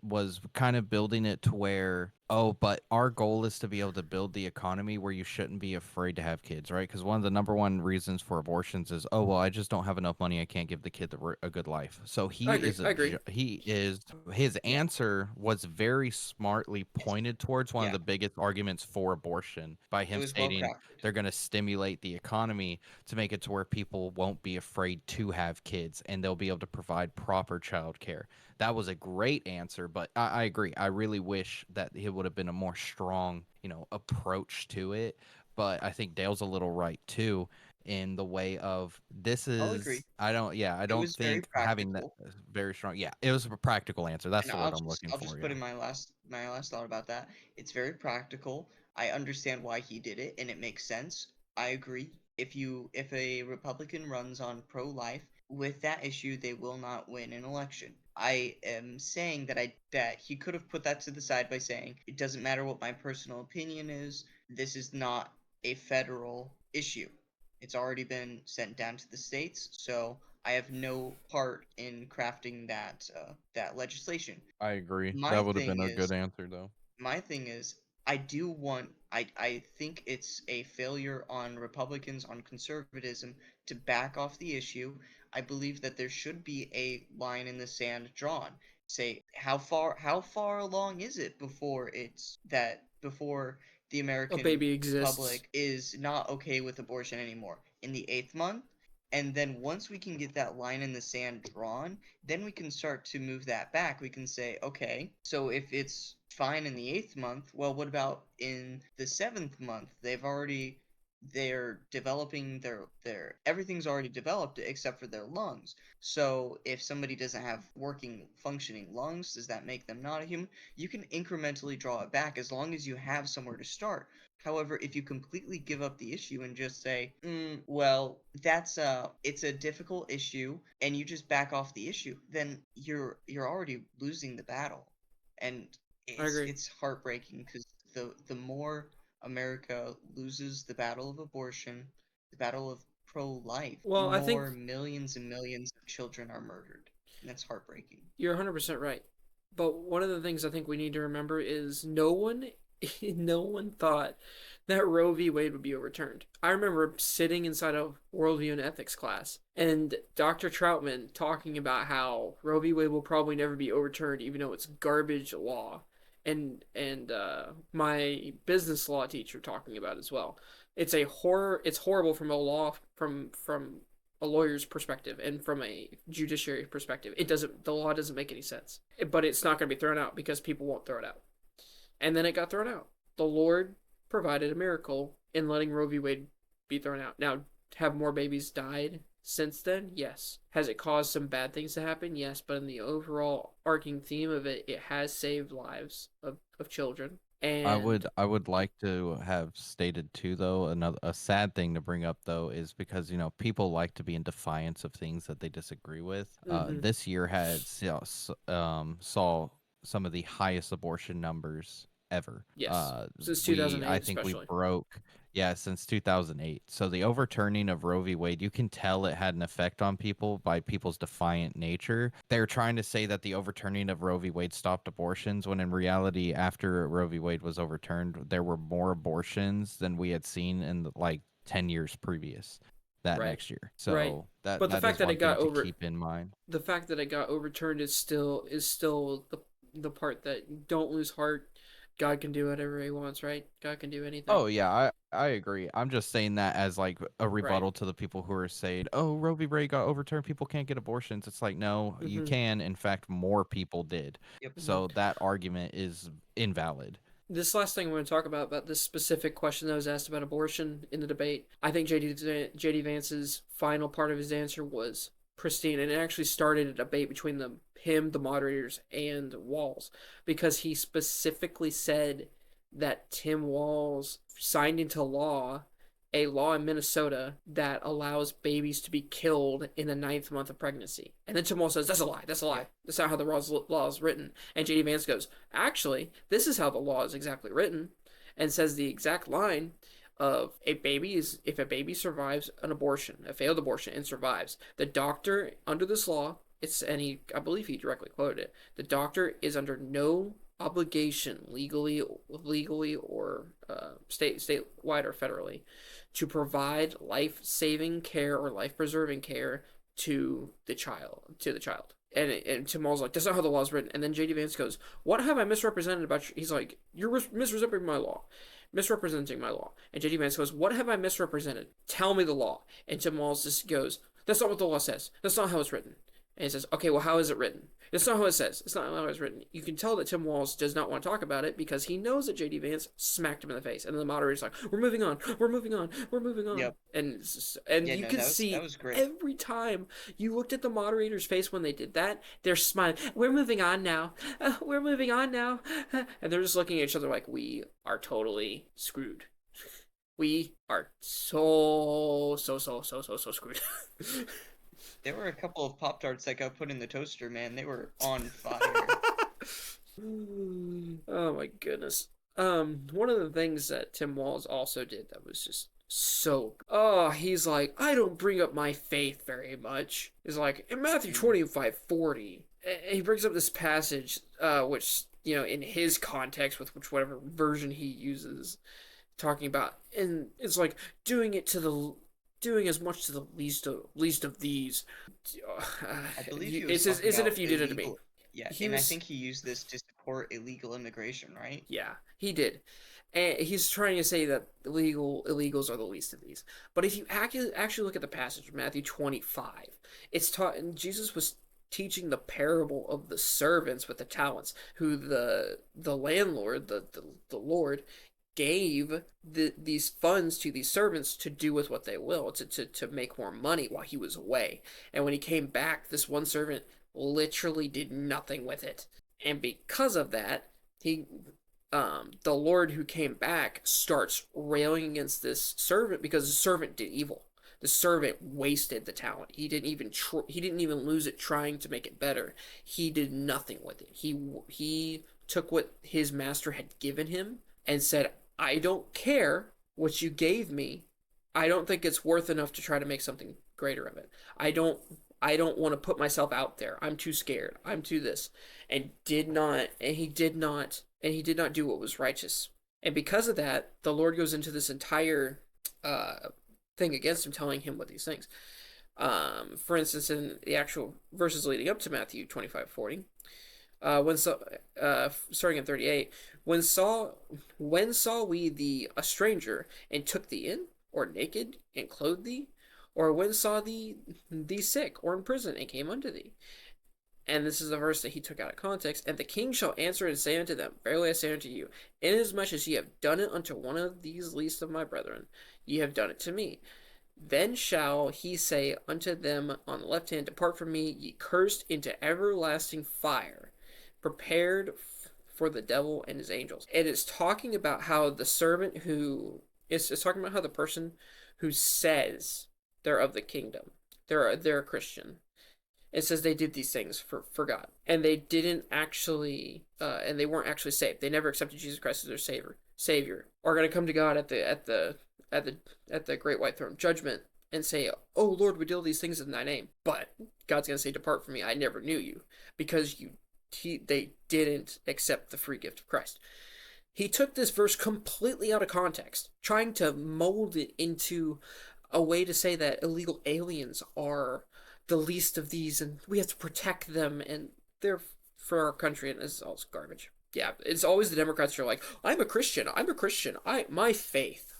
was kind of building it to where, oh, but our goal is to be able to build the economy where you shouldn't be afraid to have kids, right? Because one of the number one reasons for abortions is, oh, well, I just don't have enough money. I can't give the kid a good life. So I agree. I agree. his yeah, answer was very smartly it's, pointed towards one of yeah, the biggest arguments for abortion by it him was well stating crafted. they're going to stimulate the economy to make it to where people won't be afraid to have kids and they'll be able to provide proper child care. That was a great answer, but I agree. I really wish that it would have been a more strong, approach to it. But I think Dale's a little right too in the way of this I'll agree. is I It don't was very think having that practical. very strong. Yeah, it was a practical answer. That's And the word I'm looking I'll for. just put Yeah. in my last thought about that. It's very practical. I understand why he did it, and it makes sense. I agree. If a Republican runs on pro-life with that issue, they will not win an election. I am saying that he could have put that to the side by saying it doesn't matter what my personal opinion is. This is not a federal issue. It's already been sent down to the states, so I have no part in crafting that legislation. I agree. My That would have thing been a is, good answer though. my thing is, I think it's a failure on Republicans, on conservatism, to back off the issue. I believe that there should be a line in the sand drawn. Say how far along is it before the A American baby exists. public is not okay with abortion anymore? In the 8th month? And then once we can get that line in the sand drawn, then we can start to move that back. We can say, okay, so if it's fine in the 8th month, well, what about in the 7th month? They're developing their everything's already developed except for their lungs. So if somebody doesn't have working functioning lungs, does that make them not a human? You can incrementally draw it back as long as you have somewhere to start. However, if you completely give up the issue and just say, well, it's a difficult issue, and you just back off the issue, then you're already losing the battle, and I agree. it's heartbreaking because the more America loses the battle of abortion, the battle of pro-life, Well, the I think more millions and millions of children are murdered, and that's heartbreaking. you're 100% right. But one of the things I think we need to remember is no one thought that Roe v. Wade would be overturned. I remember sitting inside a worldview and ethics class and Dr. Troutman talking about how Roe v. Wade will probably never be overturned, even though it's garbage law. And my business law teacher talking about it as well. It's horrible from a lawyer's perspective and from a judiciary perspective. The law doesn't make any sense. But it's not going to be thrown out because people won't throw it out. And then it got thrown out. The Lord provided a miracle in letting Roe v. Wade be thrown out. Now, have more babies died since then? Yes. Has it caused some bad things to happen? Yes. But in the overall arcing theme of it, it has saved lives of children. And I would like to have stated too, though, a sad thing to bring up though is because people like to be in defiance of things that they disagree with. This year saw some of the highest abortion numbers ever. Yes, since 2008 I think especially. we broke. Yeah, since 2008. So the overturning of Roe v. Wade, you can tell it had an effect on people by people's defiant nature. They're trying to say that the overturning of Roe v. Wade stopped abortions, when in reality, after Roe v. Wade was overturned, there were more abortions than we had seen in 10 years previous that Right. next year. So Right. that But the that fact is that one it got thing over to keep in mind. the fact that it got overturned is still the part that don't lose heart. God can do whatever he wants, right? God can do anything. Oh yeah, I agree. I'm just saying that as like a rebuttal to the people who are saying, "Oh, Roe v. Wade got overturned. People can't get abortions." It's like, no, you can. In fact, more people did. Yep. So that argument is invalid. This last thing I want to talk about this specific question that was asked about abortion in the debate, I think JD Vance's final part of his answer was pristine, and it actually started a debate between him, the moderators, and Walz, because he specifically said that Tim Walz signed into law a law in Minnesota that allows babies to be killed in the 9th month of pregnancy. And then Tim Walz says, that's a lie, that's a lie. That's not how the law is written. And JD Vance goes, actually, this is how the law is exactly written, and says the exact line of if a baby survives an abortion, a failed abortion, and survives, the doctor, under this law, I believe he directly quoted it, the doctor is under no obligation legally or statewide or federally to provide life-saving care or life-preserving care to the child. And Tim Walz like, that's not how the law is written. And then JD Vance goes, what have I misrepresented about you? He's like, you're misrepresenting my law. And JD Vance goes, what have I misrepresented? Tell me the law. And Tim Walz just goes, that's not what the law says. That's not how it's written. And he says, okay, well, how is it written? It's not how it says. It's not how it's written. You can tell that Tim Walz does not want to talk about it because he knows that JD Vance smacked him in the face. And then the moderator's like, we're moving on. Yep. And you could see that was great. every time you looked at the moderator's face when they did that, they're smiling. We're moving on now. We're moving on now. And they're just looking at each other like, we are totally screwed. We are so screwed. There were a couple of Pop-Tarts that got put in the toaster, man. They were on fire. Oh my goodness. One of the things that Tim Walz also did that was just he's like, I don't bring up my faith very much. He's like, in Matthew 25:40, he brings up this passage, which, in his context, with whatever version he uses, talking about, and it's like doing it to doing as much to the least of these. I believe he was It's talking as about if you did it to me. illegal. Yeah, He and I was, think he used this to support illegal immigration, right? yeah, he did. And he's trying to say that illegals are the least of these. But if you actually look at the passage, Matthew 25, it's taught, and Jesus was teaching the parable of the servants with the talents, who the landlord, the Lord, gave these funds to these servants to do with what they will, to make more money while he was away. And when he came back, this one servant literally did nothing with it. And because of that, he the Lord who came back starts railing against this servant because the servant did evil. The servant wasted the talent. He didn't even lose it trying to make it better. He did nothing with it. He took what his master had given him and said, "I don't care what you gave me. I don't think it's worth enough to try to make something greater of it. I don't want to put myself out there. I'm too scared. I'm too this." And he did not do what was righteous. And because of that, the Lord goes into this entire thing against him, telling him what these things. For instance, in the actual verses leading up to Matthew 25:40, starting at 38, when saw we thee a stranger and took thee in, or naked and clothed thee, or when saw thee sick or in prison and came unto thee? And this is a verse that he took out of context. And the king shall answer and say unto them, Verily I say unto you, inasmuch as ye have done it unto one of these least of my brethren, ye have done it to me. Then shall he say unto them on the left hand, Depart from me, ye cursed, into everlasting fire, prepared for the devil and his angels. It is talking about how the servant it's talking about how the person who says they're of the kingdom, they're a Christian. It says they did these things for God, and they didn't actually, and they weren't actually saved. They never accepted Jesus Christ as their savior, are going to come to God at the great white throne judgment and say, "Oh Lord, we did all these things in Thy name," but God's going to say, "Depart from me, I never knew you," because they didn't accept the free gift of Christ. He took this verse completely out of context, trying to mold it into a way to say that illegal aliens are the least of these and we have to protect them and they're for our country, and this is all garbage. Yeah, it's always the Democrats who are like, I'm a Christian, my faith.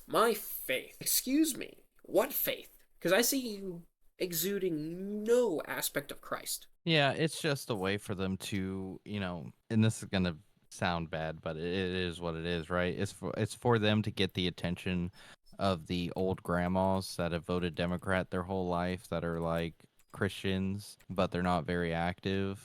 Excuse me, what faith? Because I see you exuding no aspect of Christ. Yeah, it's just a way for them to, and this is gonna sound bad, but it is what it is, right? It's for them to get the attention of the old grandmas that have voted Democrat their whole life, that are like Christians, but they're not very active.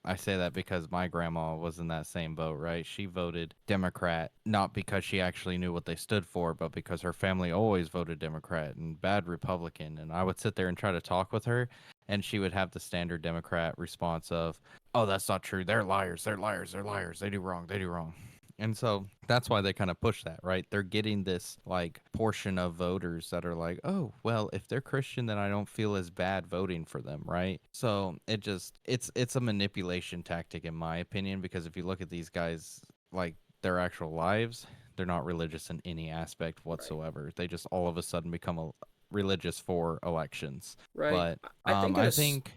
I say that because my grandma was in that same boat, right? She voted Democrat not because she actually knew what they stood for, but because her family always voted Democrat and bad Republican. And I would sit there and try to talk with her, and she would have the standard Democrat response of, "Oh, that's not true. They're liars. They're liars. They're liars. They do wrong. They do wrong." And so that's why they kind of push that, right? They're getting this like portion of voters that are like, "Oh, well, if they're Christian, then I don't feel as bad voting for them," right? So it's a manipulation tactic in my opinion, because if you look at these guys, like their actual lives, they're not religious in any aspect whatsoever. Right. They just all of a sudden become religious for elections. Right. But I think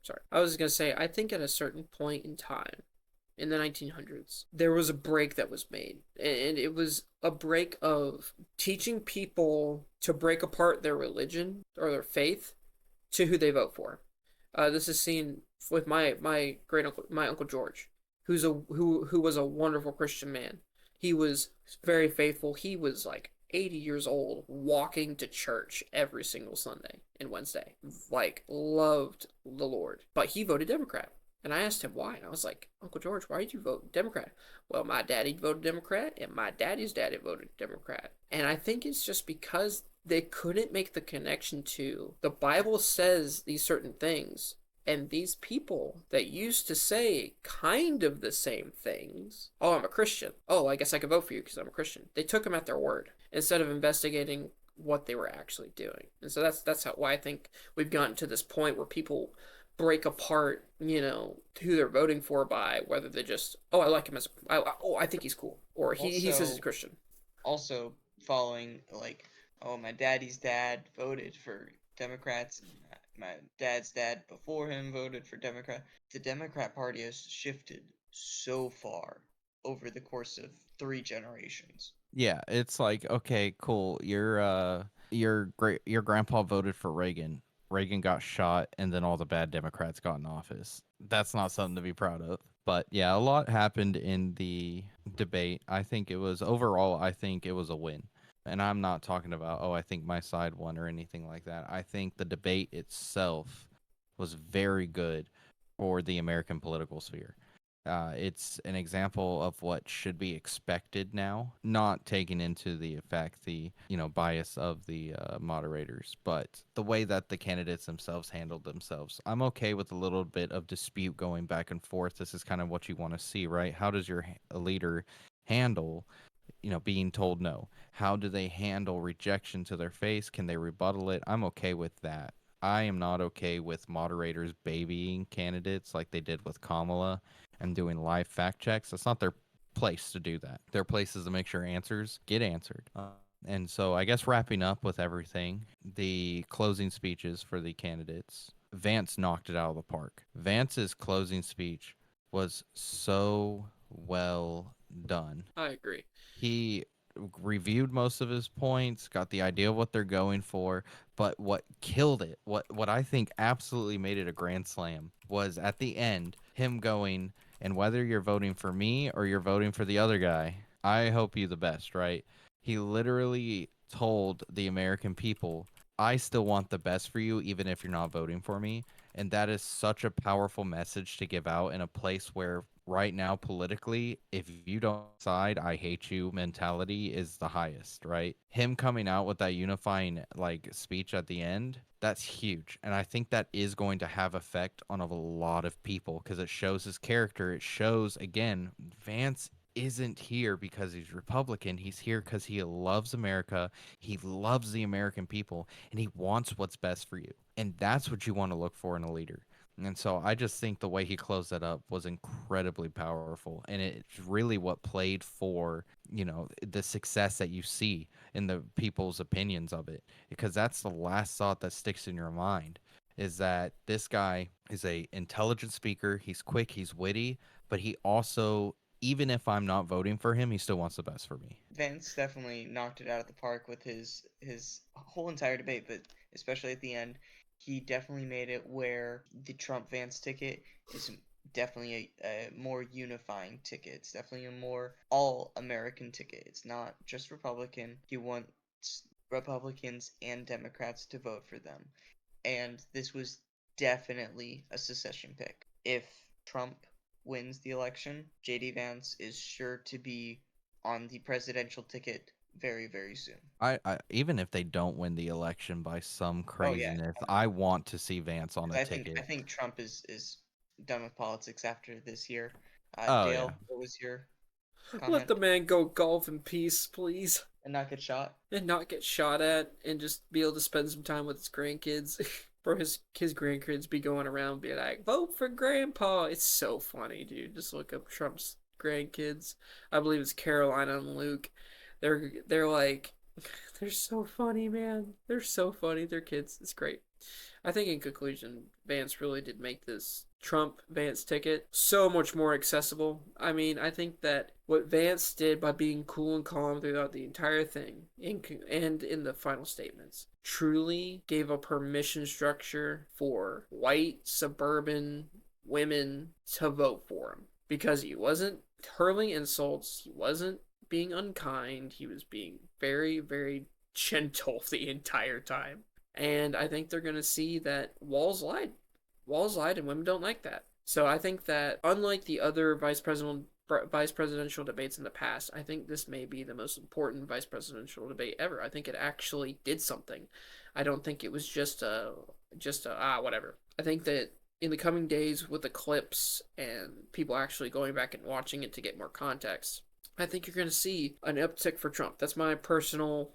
sorry. I was going to say, I think at a certain point in time, in the 1900s, there was a break that was made, and it was a break of teaching people to break apart their religion or their faith to who they vote for. This is seen with my great uncle, my Uncle George, who was a wonderful Christian man. He was very faithful. He was like 80 years old, walking to church every single Sunday and Wednesday, like loved the Lord, but he voted Democrat. And I asked him why. And I was like, Uncle George, why did you vote Democrat? Well, my daddy voted Democrat, and my daddy's daddy voted Democrat. And I think it's just because they couldn't make the connection to the Bible says these certain things, and these people that used to say kind of the same things, "Oh, I'm a Christian. Oh, I guess I could vote for you because I'm a Christian." They took them at their word instead of investigating what they were actually doing. And so that's why I think we've gotten to this point where people break apart, who they're voting for by whether they just, "Oh, I like him I think he's cool," or he says he's a Christian. Also, following like Oh, my daddy's dad voted for Democrats, and my dad's dad before him voted for Democrat. The Democrat Party has shifted so far over the course of 3 generations. Yeah, it's like, okay, cool. Your grandpa voted for Reagan. Reagan got shot, and then all the bad Democrats got in office. That's not something to be proud of. But yeah, a lot happened in the debate. I think it was overall, I think it was a win. And I'm not talking about, oh, I think my side won or anything like that. I think the debate itself was very good for the American political sphere. It's an example of what should be expected now, not taking into the effect the bias of the moderators, but the way that the candidates themselves handled themselves. I'm okay with a little bit of dispute going back and forth. This is kind of what you want to see, right? How does your leader handle being told no? How do they handle rejection to their face? Can they rebuttal it? I'm okay with that. I am not okay with moderators babying candidates like they did with Kamala and doing live fact checks. That's not their place to do that. Their place is to make sure answers get answered. And so I guess wrapping up with everything, the closing speeches for the candidates, Vance knocked it out of the park. Vance's closing speech was so well done. I agree. He reviewed most of his points, got the idea of what they're going for, but what killed it, what I think absolutely made it a grand slam, was at the end him going, and whether you're voting for me or you're voting for the other guy, I hope you the best, right? He literally told the American people, I still want the best for you even if you're not voting for me. And that is such a powerful message to give out in a place where right now politically, if you don't side, I hate you mentality is the highest, right? Him coming out with that unifying speech at the end, that's huge. And I think that is going to have effect on a lot of people because it shows his character. It shows, again, Vance isn't here because he's Republican. He's here because he loves America. He loves the American people and he wants what's best for you. And that's what you want to look for in a leader. And so I just think the way he closed that up was incredibly powerful. And it's really what played for, the success that you see in the people's opinions of it. Because that's the last thought that sticks in your mind is that this guy is a intelligent speaker. He's quick, he's witty, but he also, even if I'm not voting for him, he still wants the best for me. Vance definitely knocked it out of the park with his whole entire debate, but especially at the end, he definitely made it where the Trump Vance ticket is definitely a more unifying ticket. It's definitely a more all-American ticket. It's not just Republican. He wants Republicans and Democrats to vote for them. And this was definitely a secession pick. If Trump wins the election, JD Vance is sure to be on the presidential ticket very, very soon. I even if they don't win the election by some Oh yeah, craziness, I want to see Vance on a I ticket. think Trump is done with politics after this year. Oh, Dale, yeah. what was your Let comment? the man go golf in peace, please. And not get shot? And not get shot at and just be able to spend some time with his grandkids. Bro, his grandkids be going around being like, vote for grandpa. It's so funny, dude. Just look up Trump's grandkids. I believe it's Carolina and Luke. They're like they're so funny, man. They're so funny. They're kids. It's great. I think in conclusion, Vance really did make this Trump Vance ticket so much more accessible. I mean, I think that what Vance did by being cool and calm throughout the entire thing and in the final statements truly gave a permission structure for white suburban women to vote for him because he wasn't hurling insults, he wasn't being unkind, he was being very, very gentle the entire time. And I think they're going to see that Walz lied. Walz lied, and women don't like that. So I think that unlike the other vice presidential debates in the past, I think this may be the most important vice presidential debate ever. I think it actually did something. I don't think it was just a whatever. I think that in the coming days with the clips and people actually going back and watching it to get more context, I think you're going to see an uptick for Trump. That is my personal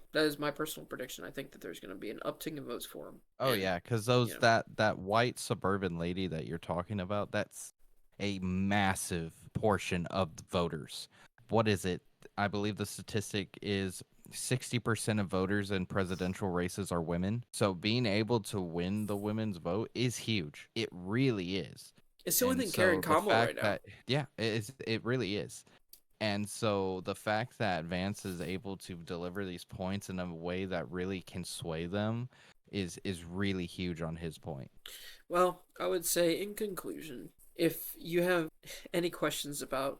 prediction. I think that there's going to be an uptick in votes for him. Oh, yeah, because that white suburban lady that you're talking about, that's a massive portion of the voters. What is it? I believe the statistic is 60% of voters in presidential races are women. So being able to win the women's vote is huge. It really is. It's the only And thing carrying so the Kamala right fact now. that, yeah, it really is. And so the fact that Vance is able to deliver these points in a way that really can sway them is really huge on his point. Well, I would say in conclusion, if you have any questions about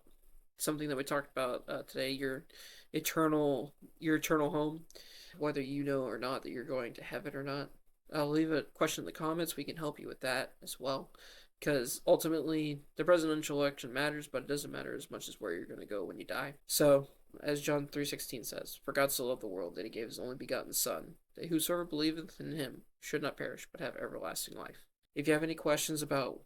something that we talked about today, your eternal home, whether you know or not that you're going to heaven or not, I'll leave a question in the comments. We can help you with that as well. Because ultimately, the presidential election matters, but it doesn't matter as much as where you're going to go when you die. So, as John 3:16 says, "For God so loved the world that he gave his only begotten Son, that whosoever believeth in him should not perish, but have everlasting life." If you have any questions about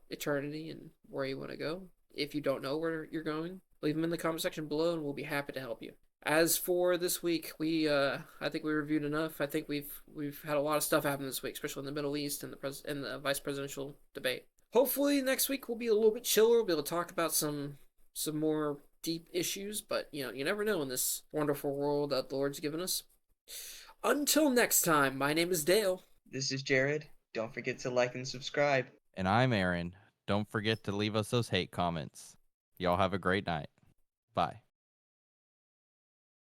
eternity and where you want to go, if you don't know where you're going, leave them in the comment section below, and we'll be happy to help you. As for this week, I think we reviewed enough. I think we've had a lot of stuff happen this week, especially in the Middle East and the vice presidential debate. Hopefully next week we'll be a little bit chiller. We'll be able to talk about some more deep issues, but you never know in this wonderful world that the Lord's given us. Until next time, my name is Dale. This is Jared. Don't forget to like and subscribe. And I'm Aaron. Don't forget to leave us those hate comments. Y'all have a great night. Bye.